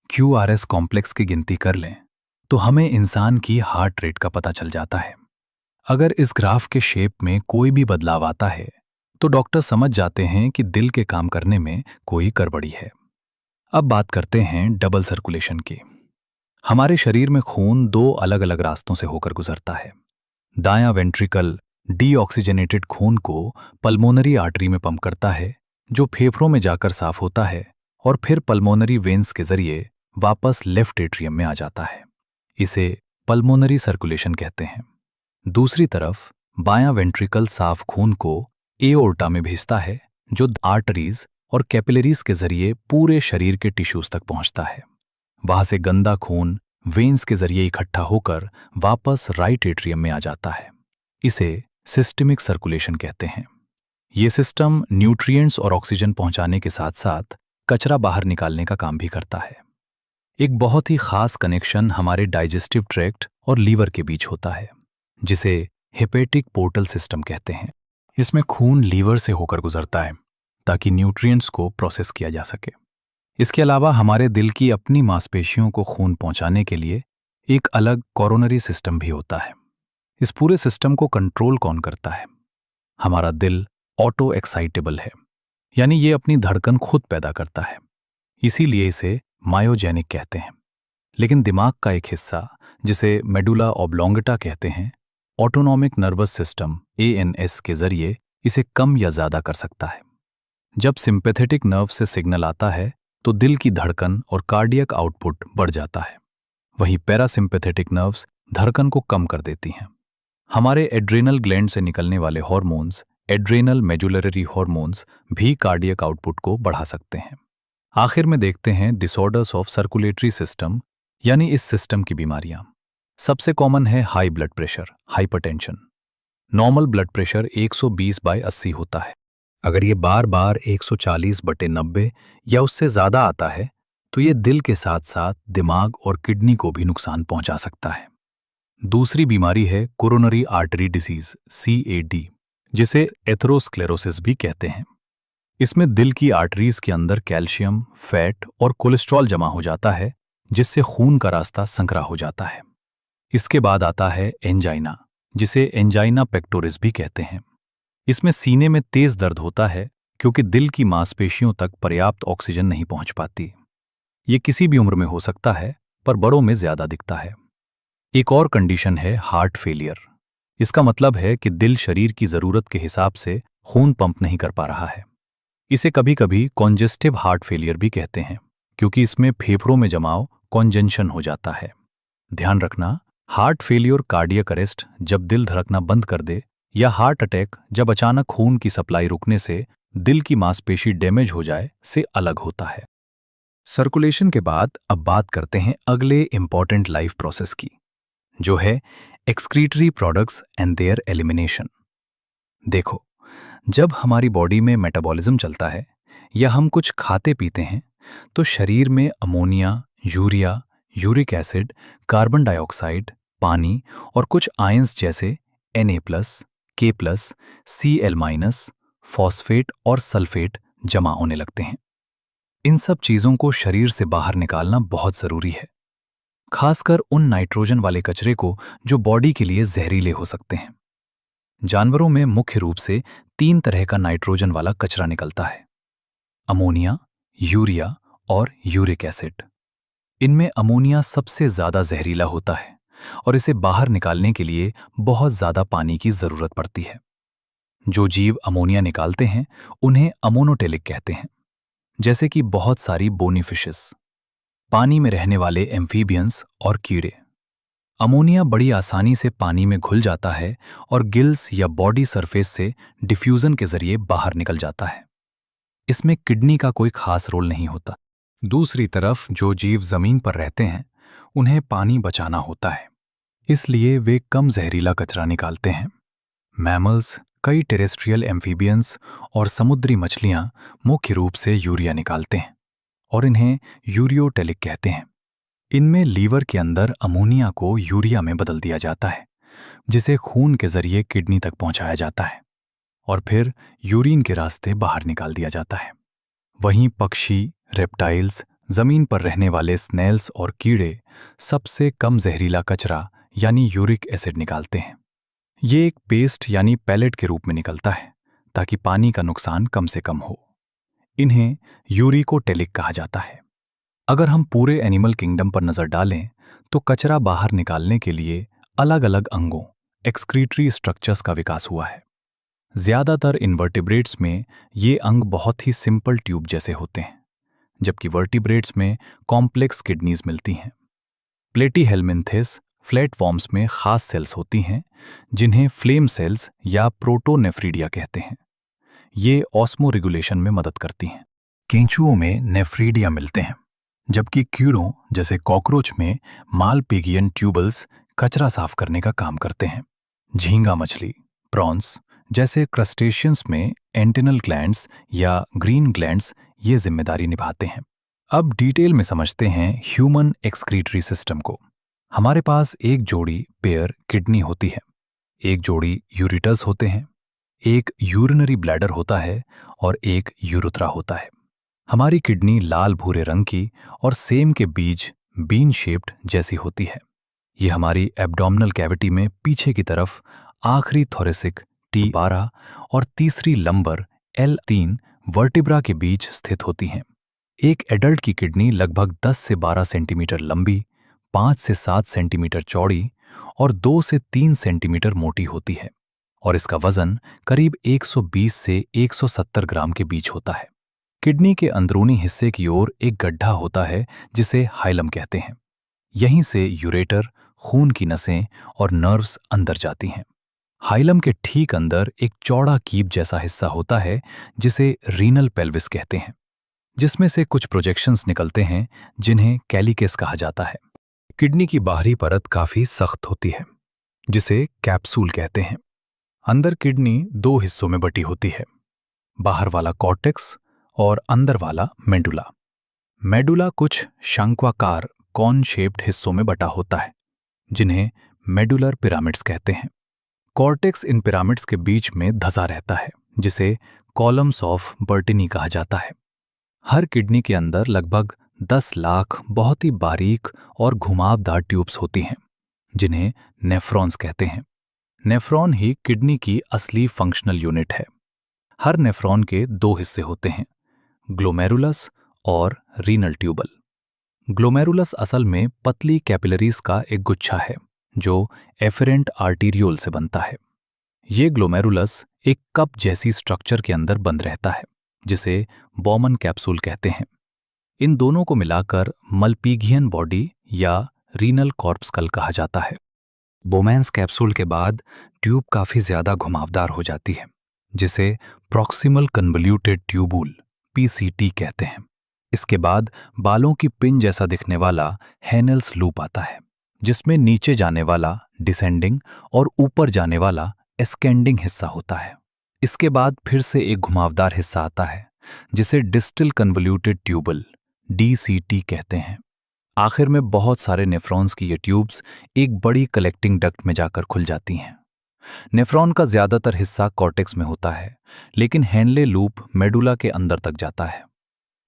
क्यूआरएस कॉम्प्लेक्स की गिनती कर लें तो हमें इंसान की हार्ट रेट का पता चल जाता है। अगर इस ग्राफ के शेप में कोई भी बदलाव आता है तो डॉक्टर समझ जाते हैं कि दिल के काम करने में कोई गड़बड़ी है। अब बात करते हैं डबल सर्कुलेशन की। हमारे शरीर में खून 2 अलग अलग रास्तों से होकर गुजरता है। दायां वेंट्रिकल डीऑक्सीजनेटेड खून को पल्मोनरी आर्टरी में पंप करता है, जो फेफड़ों में जाकर साफ होता है और फिर पल्मोनरी वेन्स के जरिए वापस लेफ्ट एट्रियम में आ जाता है। इसे पल्मोनरी सर्कुलेशन कहते हैं। दूसरी तरफ बायां वेंट्रिकल साफ खून को एओर्टा में भेजता है, जो आर्टरीज और कैपिलरीज के जरिए पूरे शरीर के टिश्यूज तक पहुंचता है। वहां से गंदा खून वेन्स के जरिए इकट्ठा होकर वापस राइट एट्रियम में आ जाता है। इसे सिस्टमिक सर्कुलेशन कहते हैं। ये सिस्टम न्यूट्रिएंट्स और ऑक्सीजन पहुंचाने के साथ साथ कचरा बाहर निकालने का काम भी करता है। एक बहुत ही खास कनेक्शन हमारे डाइजेस्टिव ट्रैक्ट और लीवर के बीच होता है, जिसे हेपेटिक पोर्टल सिस्टम कहते हैं। इसमें खून लीवर से होकर गुजरता है ताकि न्यूट्रिएंट्स को प्रोसेस किया जा सके। इसके अलावा हमारे दिल की अपनी मांसपेशियों को खून पहुंचाने के लिए एक अलग कोरोनरी सिस्टम भी होता है। इस पूरे सिस्टम को कंट्रोल कौन करता है? हमारा दिल ऑटो एक्साइटेबल है, यानी ये अपनी धड़कन खुद पैदा करता है, इसीलिए इसे मायोजेनिक कहते हैं। लेकिन दिमाग का एक हिस्सा, जिसे मेडुला ऑब्लोंगेटा कहते हैं, ऑटोनॉमिक नर्वस सिस्टम एएनएस के जरिए इसे कम या ज्यादा कर सकता है। जब सिंपैथेटिक नर्व से सिग्नल आता है तो दिल की धड़कन और कार्डियक आउटपुट बढ़ जाता है। वहीं पैरासिम्पैथेटिक नर्व्स धड़कन को कम कर देती हैं। हमारे एड्रेनल ग्लैंड से निकलने वाले हार्मोन्स, एड्रेनल मेडुलरी हार्मोन्स, भी कार्डियक आउटपुट को बढ़ा सकते हैं। आखिर में देखते हैं डिसऑर्डर्स ऑफ सर्कुलेटरी सिस्टम, यानी इस सिस्टम की बीमारियां। सबसे कॉमन है high blood pressure, hypertension. Normal blood pressure 120/80 होता है। अगर ये बार बार 140/90 या उससे ज्यादा आता है तो ये दिल के साथ साथ दिमाग और किडनी को भी नुकसान पहुंचा सकता है। दूसरी बीमारी है कोरोनरी आर्टरी डिसीज, CAD, जिसे एथेरोस्क्लेरोसिस भी कहते हैं। इसमें दिल की आर्टरीज के अंदर कैल्शियम, फैट और कोलेस्ट्रॉल जमा हो जाता है, जिससे खून का रास्ता संकरा हो जाता है। इसके बाद आता है एंजाइना, जिसे एंजाइना पेक्टोरिस भी कहते हैं। इसमें सीने में तेज दर्द होता है क्योंकि दिल की मांसपेशियों तक पर्याप्त ऑक्सीजन नहीं पहुंच पाती। ये किसी भी उम्र में हो सकता है, पर बड़ों में ज्यादा दिखता है। एक और कंडीशन है हार्ट फेलियर। इसका मतलब है कि दिल शरीर की जरूरत के हिसाब से खून पंप नहीं कर पा रहा है। इसे कभी कभी कॉन्जेस्टिव हार्ट फेलियर भी कहते हैं, क्योंकि इसमें फेफड़ों में जमाव कॉन्जेंशन हो जाता है। ध्यान रखना, हार्ट फेलियर कार्डियक अरेस्ट जब दिल धड़कना बंद कर दे, या हार्ट अटैक जब अचानक खून की सप्लाई रुकने से दिल की मांसपेशी डैमेज हो जाए, से अलग होता है। सर्कुलेशन के बाद अब बात करते हैं अगले इंपॉर्टेंट लाइफ प्रोसेस की, जो है excretory products and there elimination. देखो, जब हमारी बॉडी में मेटाबॉलिज्म चलता है या हम कुछ खाते पीते हैं, तो शरीर में ammonia, urea, uric acid, carbon dioxide, पानी और कुछ आयंस जैसे Na+, K+, Cl-, फॉस्फेट और सल्फेट जमा होने लगते हैं। इन सब चीजों को शरीर से बाहर निकालना बहुत जरूरी है, खासकर उन नाइट्रोजन वाले कचरे को जो बॉडी के लिए जहरीले हो सकते हैं। जानवरों में मुख्य रूप से 3 तरह का नाइट्रोजन वाला कचरा निकलता है: अमोनिया, यूरिया और यूरिक एसिड। इनमें अमोनिया सबसे ज्यादा जहरीला होता है और इसे बाहर निकालने के लिए बहुत ज्यादा पानी की जरूरत पड़ती है। जो जीव अमोनिया निकालते हैं उन्हें अमोनोटेलिक कहते हैं, जैसे कि बहुत सारी बोनी फिशेस, पानी में रहने वाले एम्फीबियंस और कीड़े। अमोनिया बड़ी आसानी से पानी में घुल जाता है और गिल्स या बॉडी सरफेस से डिफ्यूजन के जरिए बाहर निकल जाता है। इसमें किडनी का कोई खास रोल नहीं होता। दूसरी तरफ जो जीव जमीन पर रहते हैं उन्हें पानी बचाना होता है, इसलिए वे कम जहरीला कचरा निकालते हैं। मैमल्स, कई टेरेस्ट्रियल एम्फीबियंस और समुद्री मछलियां मुख्य रूप से यूरिया निकालते हैं और इन्हें यूरियोटेलिक कहते हैं। इनमें लीवर के अंदर अमोनिया को यूरिया में बदल दिया जाता है, जिसे खून के जरिए किडनी तक पहुंचाया जाता है और फिर यूरिन के रास्ते बाहर निकाल दिया जाता है। वहीं पक्षी, रेप्टाइल्स, जमीन पर रहने वाले स्नेल्स और कीड़े सबसे कम जहरीला कचरा यानी यूरिक एसिड निकालते हैं। ये एक पेस्ट यानी पैलेट के रूप में निकलता है, ताकि पानी का नुकसान कम से कम हो। इन्हें यूरिकोटेलिक कहा जाता है। अगर हम पूरे एनिमल किंगडम पर नजर डालें तो कचरा बाहर निकालने के लिए अलग अलग अंगों, एक्सक्रीटरी स्ट्रक्चर्स का विकास हुआ है। ज्यादातर इनवर्टिब्रेट्स में ये अंग बहुत ही सिंपल ट्यूब जैसे होते हैं, जबकि वर्टिब्रेट्स में कॉम्प्लेक्स किडनीज मिलती हैं। प्लेटीहेल्मिन्थेस फ्लैटफॉर्म्स में खास सेल्स होती हैं, जिन्हें फ्लेम सेल्स या प्रोटोनेफ्रीडिया कहते हैं। ये ऑस्मो रेगुलेशन में मदद करती हैं। केंचुओं में नेफ्रीडिया मिलते हैं, जबकि कीड़ों जैसे कॉकरोच में मालपिगियन ट्यूबल्स कचरा साफ करने का काम करते हैं। झींगा मछली, प्रॉन्स जैसे क्रस्टेशियंस में एंटेनल ग्लैंड्स या ग्रीन ग्लैंड्स ये जिम्मेदारी निभाते हैं। अब डिटेल में समझते हैं ह्यूमन एक्सक्रीटरी सिस्टम को। हमारे पास एक जोड़ी पेयर किडनी होती है, एक जोड़ी यूरिटर्स होते हैं, एक यूरिनरी ब्लैडर होता है और एक यूरुथ्रा होता है। हमारी किडनी लाल भूरे रंग की और सेम के बीज बीन शेप्ड जैसी होती है। ये हमारी एब्डोमिनल कैविटी में पीछे की तरफ आखिरी थोरेसिक T12 और तीसरी लंबर L3 वर्टिब्रा के बीच स्थित होती हैं। एक एडल्ट की किडनी लगभग 10 से 12 सेंटीमीटर लंबी, 5 से 7 सेंटीमीटर चौड़ी और 2 से 3 सेंटीमीटर मोटी होती है और इसका वजन करीब 120 से 170 ग्राम के बीच होता है। किडनी के अंदरूनी हिस्से की ओर एक गड्ढा होता है जिसे हाइलम कहते हैं। यहीं से यूरेटर, खून की नसें और नर्व्स अंदर जाती हैं। हाइलम के ठीक अंदर एक चौड़ा कीप जैसा हिस्सा होता है जिसे रीनल पेल्विस कहते हैं, जिसमें से कुछ प्रोजेक्शंस निकलते हैं जिन्हें कैलिकेस कहा जाता है। किडनी की बाहरी परत काफी सख्त होती है, जिसे कैप्सूल कहते हैं। अंदर किडनी 2 हिस्सों में बटी होती है, बाहर वाला कॉर्टेक्स और अंदर वाला मेडुला। मेडुला कुछ शंक्वाकार कॉर्न शेप्ड हिस्सों में बटा होता है, जिन्हें मेडुलर पिरामिड्स कहते हैं। कॉर्टेक्स इन पिरामिड्स के बीच में धंसा रहता है, जिसे कॉलम्स ऑफ बर्टिनी कहा जाता है। हर किडनी के अंदर लगभग 10 लाख बहुत ही बारीक और घुमावदार ट्यूब्स होती हैं, जिन्हें नेफ्रॉन्स कहते हैं। नेफ्रॉन ही किडनी की असली फंक्शनल यूनिट है। हर नेफ्रॉन के 2 हिस्से होते हैं, ग्लोमेरुलस और रीनल ट्यूबल। ग्लोमेरुलस असल में पतली कैपिलरीज का एक गुच्छा है जो एफरेंट आर्टीरियोल से बनता है। ये ग्लोमेरुलस एक कप जैसी स्ट्रक्चर के अंदर बंद रहता है जिसे बॉमन कैप्सूल कहते हैं। इन दोनों को मिलाकर मल्पीघियन बॉडी या रीनल कॉर्पस्कल कहा जाता है। बोमैन्स कैप्सूल के बाद ट्यूब काफी ज्यादा घुमावदार हो जाती है, जिसे प्रॉक्सिमल कन्वोल्यूटेड ट्यूबुल पीसीटी कहते हैं। इसके बाद बालों की पिन जैसा दिखने वाला हेनेल्स लूप आता है, जिसमें नीचे जाने वाला डिसेंडिंग और ऊपर जाने वाला एस्केंडिंग हिस्सा होता है। इसके बाद फिर से एक घुमावदार हिस्सा आता है, जिसे डिस्टल कन्वोल्यूटेड ट्यूबल डीसीटी कहते हैं। आखिर में बहुत सारे नेफ्रॉन्स की ये ट्यूब्स एक बड़ी कलेक्टिंग डक्ट में जाकर खुल जाती हैं। नेफ्रॉन का ज्यादातर हिस्सा कॉर्टेक्स में होता है, लेकिन हेनले लूप मेडुला के अंदर तक जाता है।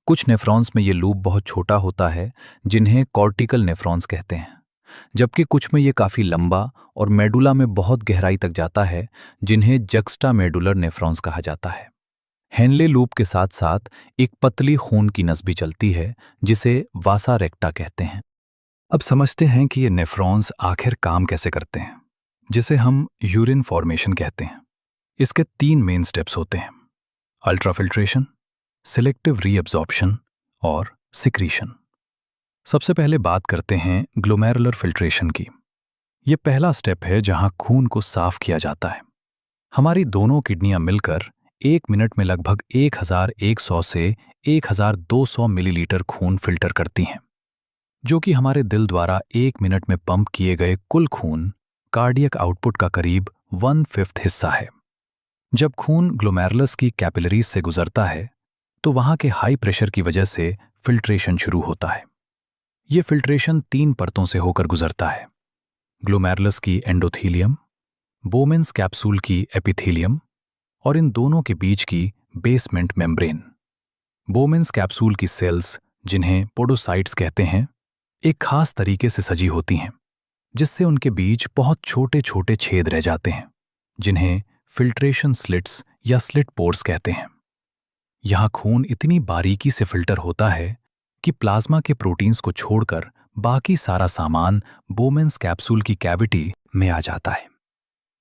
कुछ नेफ्रॉन्स में ये लूप बहुत छोटा होता है, जिन्हें कॉर्टिकल नेफ्रॉन्स कहते हैं, जबकि कुछ में ये काफी लंबा और मेडुला में बहुत गहराई तक जाता है, जिन्हें जक्स्टा मेडुलर नेफ्रॉन्स कहा जाता है। हेनले लूप के साथ साथ एक पतली खून की नस भी चलती है, जिसे वासा रेक्टा कहते हैं। अब समझते हैं कि ये नेफ्रॉन्स आखिर काम कैसे करते हैं, जिसे हम यूरिन फॉर्मेशन कहते हैं। इसके 3 मेन स्टेप्स होते हैं: अल्ट्राफिल्ट्रेशन, सिलेक्टिव रीअब्जॉर्प्शन और सिक्रीशन। सबसे पहले बात करते हैं ग्लोमेरुलर फिल्ट्रेशन की। यह पहला स्टेप है जहां खून को साफ किया जाता है। हमारी दोनों किडनियां मिलकर 1 मिनट में लगभग 1100 से 1200 मिलीलीटर खून फिल्टर करती हैं, जो कि हमारे दिल द्वारा 1 मिनट में पंप किए गए कुल खून कार्डियक आउटपुट का करीब 1/5 हिस्सा है। जब खून ग्लोमेरुलस की कैपिलरीज से गुजरता है, तो वहां के हाई प्रेशर की वजह से फिल्ट्रेशन शुरू होता है। यह फिल्ट्रेशन 3 परतों से होकर गुजरता है: ग्लोमेरुलस की एंडोथीलियम, बोमेन्स कैप्सूल की एपिथीलियम और इन दोनों के बीच की बेसमेंट मेम्ब्रेन। बोमेन्स कैप्सूल की सेल्स, जिन्हें पोडोसाइट्स कहते हैं, एक खास तरीके से सजी होती हैं, जिससे उनके बीच बहुत छोटे छोटे छेद रह जाते हैं, जिन्हें फिल्ट्रेशन स्लिट्स या स्लिट पोर्स कहते हैं। यहाँ खून इतनी बारीकी से फिल्टर होता है कि प्लाज्मा के प्रोटीन्स को छोड़कर बाकी सारा सामान बोमेन्स कैप्सूल की कैविटी में आ जाता है।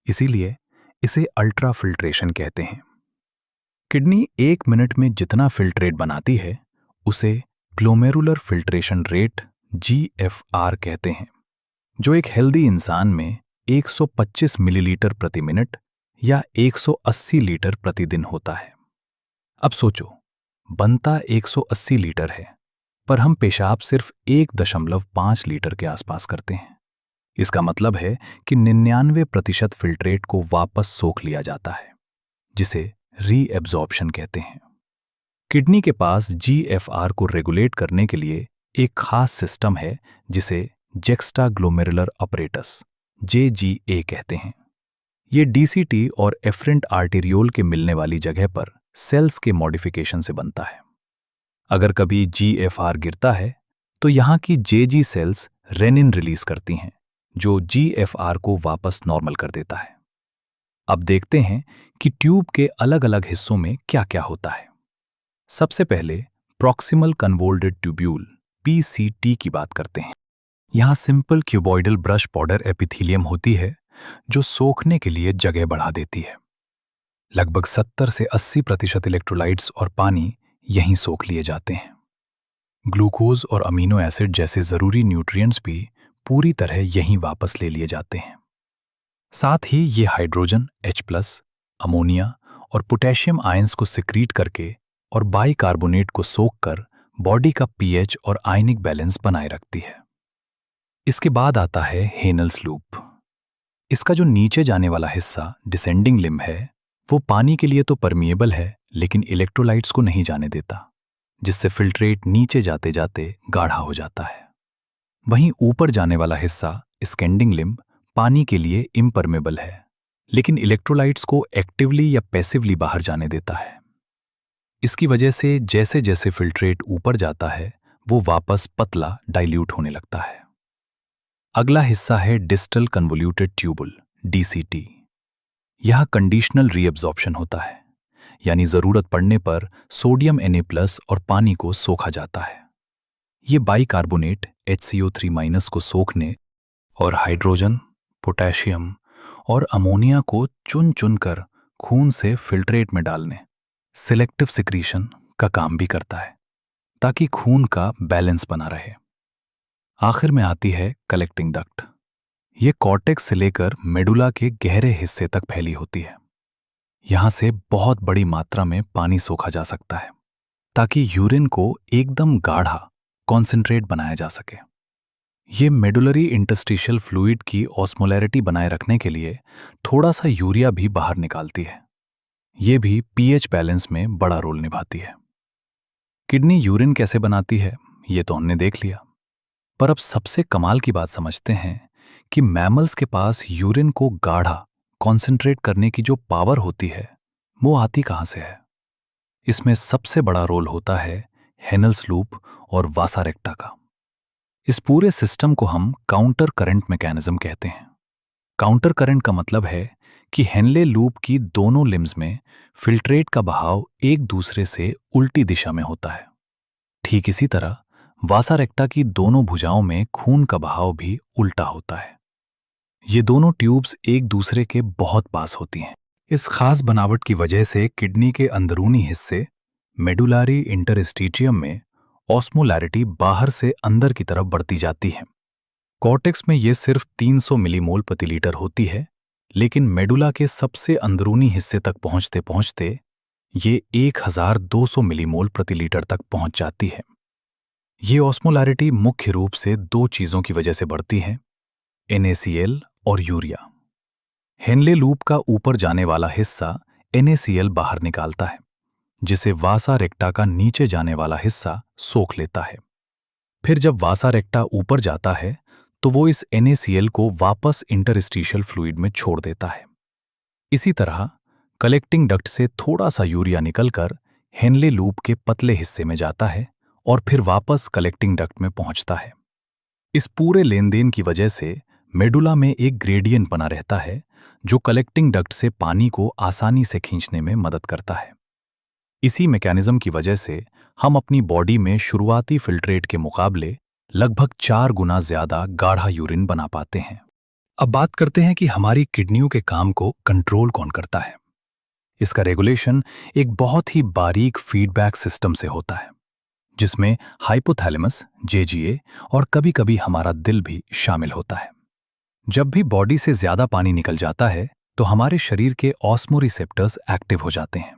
इसीलिए इसे अल्ट्रा फिल्ट्रेशन कहते हैं। किडनी 1 मिनट में जितना फिल्ट्रेट बनाती है, उसे ग्लोमेरुलर फिल्ट्रेशन रेट GFR कहते हैं, जो एक हेल्दी इंसान में 125 मिलीलीटर प्रति मिनट या 180 लीटर प्रतिदिन होता है। अब सोचो, बनता 180 लीटर है, पर हम पेशाब सिर्फ 1.5 लीटर के आसपास करते हैं। इसका मतलब है कि 99% फिल्ट्रेट को वापस सोख लिया जाता है, जिसे रीएब्जॉर्प्शन कहते हैं। किडनी के पास GFR को रेगुलेट करने के लिए एक खास सिस्टम है, जिसे जेक्स्टा ग्लोमेरुलर अपरेटस JGA कहते हैं। ये DCT और एफरेंट आर्टेरियोल के मिलने वाली जगह पर सेल्स के मॉडिफिकेशन से बनता है। अगर कभी GFR गिरता है, तो यहाँ की JG सेल्स रेनिन रिलीज करती हैं, जो GFR को वापस नॉर्मल कर देता है। अब देखते हैं कि ट्यूब के अलग अलग हिस्सों में क्या क्या होता है। सबसे पहले प्रॉक्सिमल कन्वोल्टेड ट्यूब्यूल PCT की बात करते हैं। यहाँ simple cuboidal brush powder epithelium होती है, जो सोखने के लिए जगह बढ़ा देती है। लगभग 70 से 80% इलेक्ट्रोलाइट्स और पानी यहीं सोख लिए जाते हैं। ग्लूकोज और अमीनो एसिड जैसे जरूरी न्यूट्रिएंट्स भी पूरी तरह यहीं वापस ले लिए जाते हैं। साथ ही ये हाइड्रोजन H+, अमोनिया और पोटेशियम आयंस को सिक्रीट करके और बाइकार्बोनेट को सोखकर बॉडी का pH और आयनिक बैलेंस बनाए रखती है। इसके बाद आता है हेनल्स लूप। इसका जो नीचे जाने वाला हिस्सा डिसेंडिंग लिम्ब है, वो पानी के लिए तो परमिएबल है, लेकिन इलेक्ट्रोलाइट्स को नहीं जाने देता, जिससे फिल्ट्रेट नीचे जाते जाते गाढ़ा हो जाता है। वहीं ऊपर जाने वाला हिस्सा स्कैंडिंग लिम्ब पानी के लिए इम्परमेबल है, लेकिन इलेक्ट्रोलाइट्स को एक्टिवली या पैसिवली बाहर जाने देता है। इसकी वजह से जैसे जैसे फिल्ट्रेट ऊपर जाता है, वो वापस पतला डाइल्यूट होने लगता है। अगला हिस्सा है डिस्टल कन्वोल्यूटेड ट्यूबुल DCT। यह कंडीशनल रीअब्जॉर्प्शन होता है, यानी जरूरत पड़ने पर सोडियम Na+ और पानी को सोखा जाता है। ये बाइकार्बोनेट HCO3- को सोखने और हाइड्रोजन, पोटेशियम और अमोनिया को चुन चुन कर खून से फिल्ट्रेट में डालने सिलेक्टिव सिक्रीशन का काम भी करता है ताकि खून का बैलेंस बना रहे। आखिर में आती है कलेक्टिंग डक्ट। ये कॉर्टेक्स से लेकर मेडुला के गहरे हिस्से तक फैली होती है। यहां से बहुत बड़ी मात्रा में पानी सोखा जा सकता है ताकि यूरिन को एकदम गाढ़ा कॉन्सेंट्रेट बनाया जा सके। ये मेडुलरी इंटरस्टिशियल फ्लूइड की ऑस्मोलैरिटी बनाए रखने के लिए थोड़ा सा यूरिया भी बाहर निकालती है। ये भी पीएच बैलेंस में बड़ा रोल निभाती है। किडनी यूरिन कैसे बनाती है ये तो हमने देख लिया, पर अब सबसे कमाल की बात समझते हैं कि मैमल्स के पास यूरिन को गाढ़ा कॉन्सेंट्रेट करने की जो पावर होती है वो आती कहां से है। इसमें सबसे बड़ा रोल होता है हेनल्स लूप और वासा रेक्टा का। इस पूरे सिस्टम को हम काउंटर करंट मैकेनिज्म कहते हैं। काउंटर करंट का मतलब है कि हेनले लूप की दोनों लिम्स में फिल्ट्रेट का बहाव एक दूसरे से उल्टी दिशा में होता है। ठीक इसी तरह वासा रेक्टा की दोनों भुजाओं में खून का बहाव भी उल्टा होता है। ये दोनों ट्यूब्स एक दूसरे के बहुत पास होती हैं। इस खास बनावट की वजह से किडनी के अंदरूनी हिस्से मेडुलारी इंटरस्टिशियम में ऑस्मोलैरिटी बाहर से अंदर की तरफ बढ़ती जाती है। कॉर्टेक्स में ये सिर्फ 300 मिलीमोल प्रति लीटर होती है, लेकिन मेडुला के सबसे अंदरूनी हिस्से तक पहुंचते पहुंचते ये 1200 मिलीमोल प्रति लीटर तक पहुंच जाती है। ये ऑस्मोलैरिटी मुख्य रूप से दो चीजों की वजह से बढ़ती है, NaCl और यूरिया। हेनले लूप का ऊपर जाने वाला हिस्सा NaCl बाहर निकालता है, जिसे वासा रेक्टा का नीचे जाने वाला हिस्सा सोख लेता है। फिर जब वासा रेक्टा ऊपर जाता है तो वो इस NaCl को वापस इंटरस्टिशियल फ्लूइड में छोड़ देता है। इसी तरह कलेक्टिंग डक्ट से थोड़ा सा यूरिया निकलकर हेनले लूप के पतले हिस्से में जाता है और फिर वापस कलेक्टिंग डक्ट में पहुंचता है। इस पूरे लेन देन की वजह से मेडुला में एक ग्रेडियंट बना रहता है जो कलेक्टिंग डक्ट से पानी को आसानी से खींचने में मदद करता है। इसी मैकेनिज्म की वजह से हम अपनी बॉडी में शुरुआती फिल्ट्रेट के मुकाबले लगभग 4 गुना ज्यादा गाढ़ा यूरिन बना पाते हैं। अब बात करते हैं कि हमारी किडनियों के काम को कंट्रोल कौन करता है। इसका रेगुलेशन एक बहुत ही बारीक फीडबैक सिस्टम से होता है, जिसमें हाइपोथैलेमस, JGA और कभी-कभी हमारा दिल भी शामिल होता है। जब भी बॉडी से ज्यादा पानी निकल जाता है तो हमारे शरीर के ऑस्मोरिसेप्टर्स एक्टिव हो जाते हैं।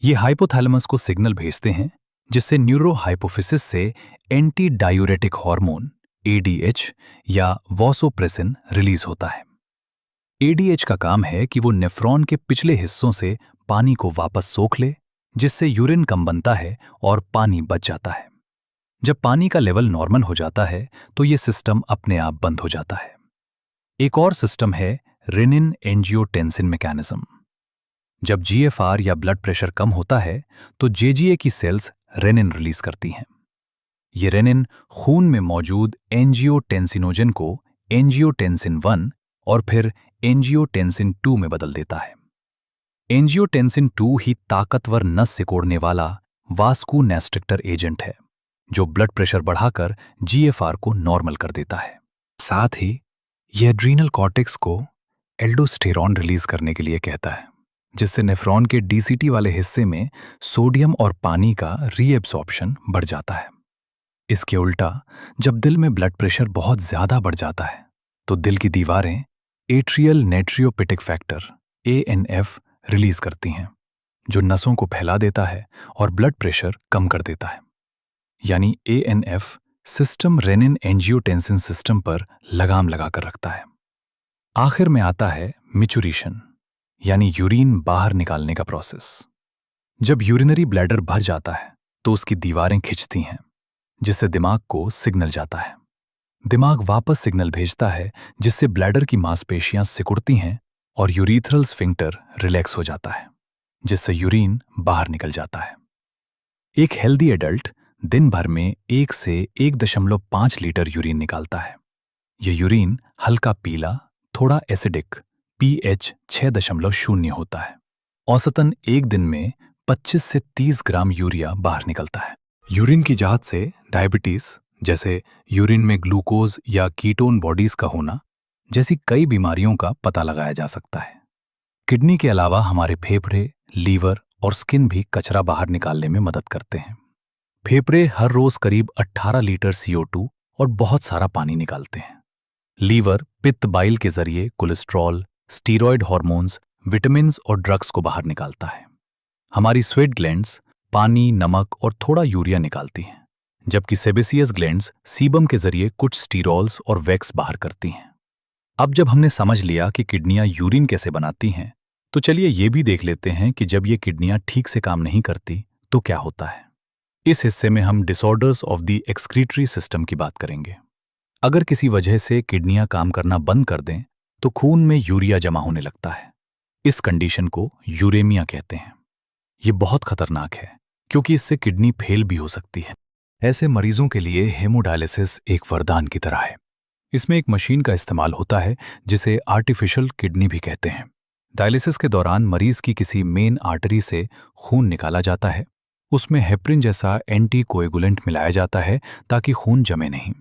ये हाइपोथैलेमस को सिग्नल भेजते हैं, जिससे न्यूरोहाइपोफिसिस से एंटी डायूरेटिक हार्मोन ADH या वॉसोप्रेसिन रिलीज होता है। ADH का काम है कि वो नेफ्रॉन के पिछले हिस्सों से पानी को वापस सोख ले, जिससे यूरिन कम बनता है और पानी बच जाता है। जब पानी का लेवल नॉर्मल हो जाता है तो ये सिस्टम अपने आप बंद हो जाता है। एक और सिस्टम है रेनिन एंजियोटेंसिन मैकेनिज्म। जब GFR या ब्लड प्रेशर कम होता है तो JGA की सेल्स रेनिन रिलीज करती हैं। ये रेनिन खून में मौजूद एंजियोटेंसिनोजन को एंजियोटेंसिन 1 और फिर एंजियोटेंसिन 2 में बदल देता है। एंजियोटेंसिन 2 ही ताकतवर नस सिकोड़ने वाला वास्कुनेस्ट्रिक्टर एजेंट है, जो ब्लड प्रेशर बढ़ाकर GFR को नॉर्मल कर देता है। साथ ही यह एड्रीनल कॉर्टेक्स को एल्डोस्टेरॉन रिलीज करने के लिए कहता है, जिससे नेफ्रॉन के DCT वाले हिस्से में सोडियम और पानी का रीएब्सॉर्प्शन बढ़ जाता है। इसके उल्टा जब दिल में ब्लड प्रेशर बहुत ज्यादा बढ़ जाता है तो दिल की दीवारें एट्रियल नेट्रियोपिटिक फैक्टर ANF रिलीज करती हैं, जो नसों को फैला देता है और ब्लड प्रेशर कम कर देता है। यानी ANF system renin angiotensin system पर लगाम लगाकर रखता है। आखिर में आता है मिचुरेशन, यानी यूरिन बाहर निकालने का प्रोसेस। जब यूरिनरी ब्लैडर भर जाता है तो उसकी दीवारें खिंचती हैं, जिससे दिमाग को सिग्नल जाता है। दिमाग वापस सिग्नल भेजता है, जिससे ब्लैडर की मांसपेशियां सिकुड़ती हैं और यूरीथ्रल स्फिंक्टर रिलैक्स हो जाता है, जिससे यूरिन बाहर निकल जाता है। एक हेल्दी एडल्ट दिन भर में 1 से 1.5 लीटर यूरिन निकालता है। यह यूरिन हल्का पीला, थोड़ा एसिडिक, pH 6.0 होता है। औसतन एक दिन में 25 से 30 ग्राम यूरिया बाहर निकलता है। यूरिन की जांच से डायबिटीज, जैसे यूरिन में ग्लूकोज या कीटोन बॉडीज का होना जैसी कई बीमारियों का पता लगाया जा सकता है। किडनी के अलावा हमारे फेफड़े, लीवर और स्किन भी कचरा बाहर निकालने में मदद करते हैं। फेफड़े हर रोज करीब 18 लीटर CO2 और बहुत सारा पानी निकालते हैं। लीवर पित्त बाइल के जरिए कोलेस्ट्रॉल, स्टीरॉयड हार्मोन्स, विटामिन्स और ड्रग्स को बाहर निकालता है। हमारी स्वेट ग्लैंड्स पानी, नमक और थोड़ा यूरिया निकालती हैं, जबकि सेबेसियस ग्लैंड्स सीबम के जरिए कुछ स्टीरॉल्स और वैक्स बाहर करती हैं। अब जब हमने समझ लिया कि किडनियां यूरिन कैसे बनाती हैं, तो चलिए ये भी देख लेते हैं कि जब ये किडनियां ठीक से काम नहीं करती तो क्या होता है। इस हिस्से में हम disorders of the excretory system की बात करेंगे। अगर किसी वजह से किडनियां काम करना बंद कर दें तो खून में यूरिया जमा होने लगता है। इस कंडीशन को यूरेमिया कहते हैं। ये बहुत खतरनाक है क्योंकि इससे किडनी फेल भी हो सकती है। ऐसे मरीजों के लिए हेमोडायलिसिस एक वरदान की तरह है। इसमें एक मशीन का इस्तेमाल होता है जिसे आर्टिफिशियल किडनी भी कहते हैं। डायलिसिस के दौरान मरीज की किसी मेन आर्टरी से खून निकाला जाता है। उसमें हेपरिन जैसा एंटी कोएगुलेंट मिलाया जाता है ताकि खून जमे नहीं,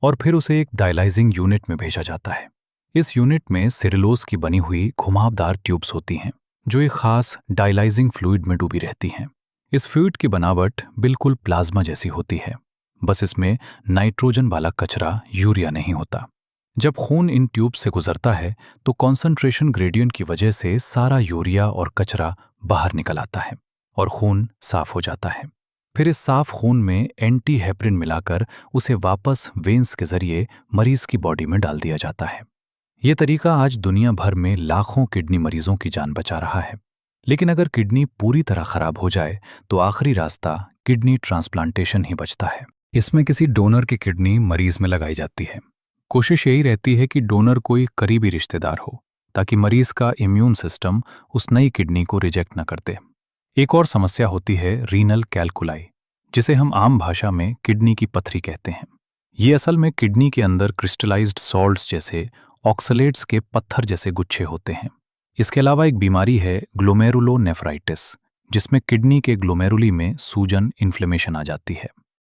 और फिर उसे एक डायलाइजिंग यूनिट में भेजा जाता है। इस यूनिट में सेलुलोज की बनी हुई घुमावदार ट्यूब्स होती हैं जो एक खास डायलाइजिंग फ्लूइड में डूबी रहती हैं। इस फ्लूइड की बनावट बिल्कुल प्लाज्मा जैसी होती है, बस इसमें नाइट्रोजन वाला कचरा यूरिया नहीं होता। जब खून इन ट्यूब से गुजरता है तो कॉन्सेंट्रेशन ग्रेडियंट की वजह से सारा यूरिया और कचरा बाहर निकल आता है और खून साफ हो जाता है। फिर इस साफ खून में एंटी हेपरिन मिलाकर उसे वापस वेन्स के जरिए मरीज की बॉडी में डाल दिया जाता है। ये तरीका आज दुनिया भर में लाखों किडनी मरीजों की जान बचा रहा है। लेकिन अगर किडनी पूरी तरह खराब हो जाए तो आखिरी रास्ता किडनी ट्रांसप्लांटेशन ही बचता है। इसमें किसी डोनर की किडनी मरीज में लगाई जाती है। कोशिश यही रहती है कि डोनर कोई करीबी रिश्तेदार हो ताकि मरीज का इम्यून सिस्टम उस नई किडनी को रिजेक्ट न कर दे। एक और समस्या होती है रीनल कैल्कुलाई, जिसे हम आम भाषा में किडनी की पथरी कहते हैं। ये असल में किडनी के अंदर क्रिस्टलाइज्ड सॉल्ट्स जैसे ऑक्सलेट्स के पत्थर जैसे गुच्छे होते हैं। इसके अलावा एक बीमारी है ग्लोमेरुलोनेफ्राइटिस, जिसमें किडनी के ग्लोमेरुली में सूजन, इन्फ्लेमेशन आ जाती है।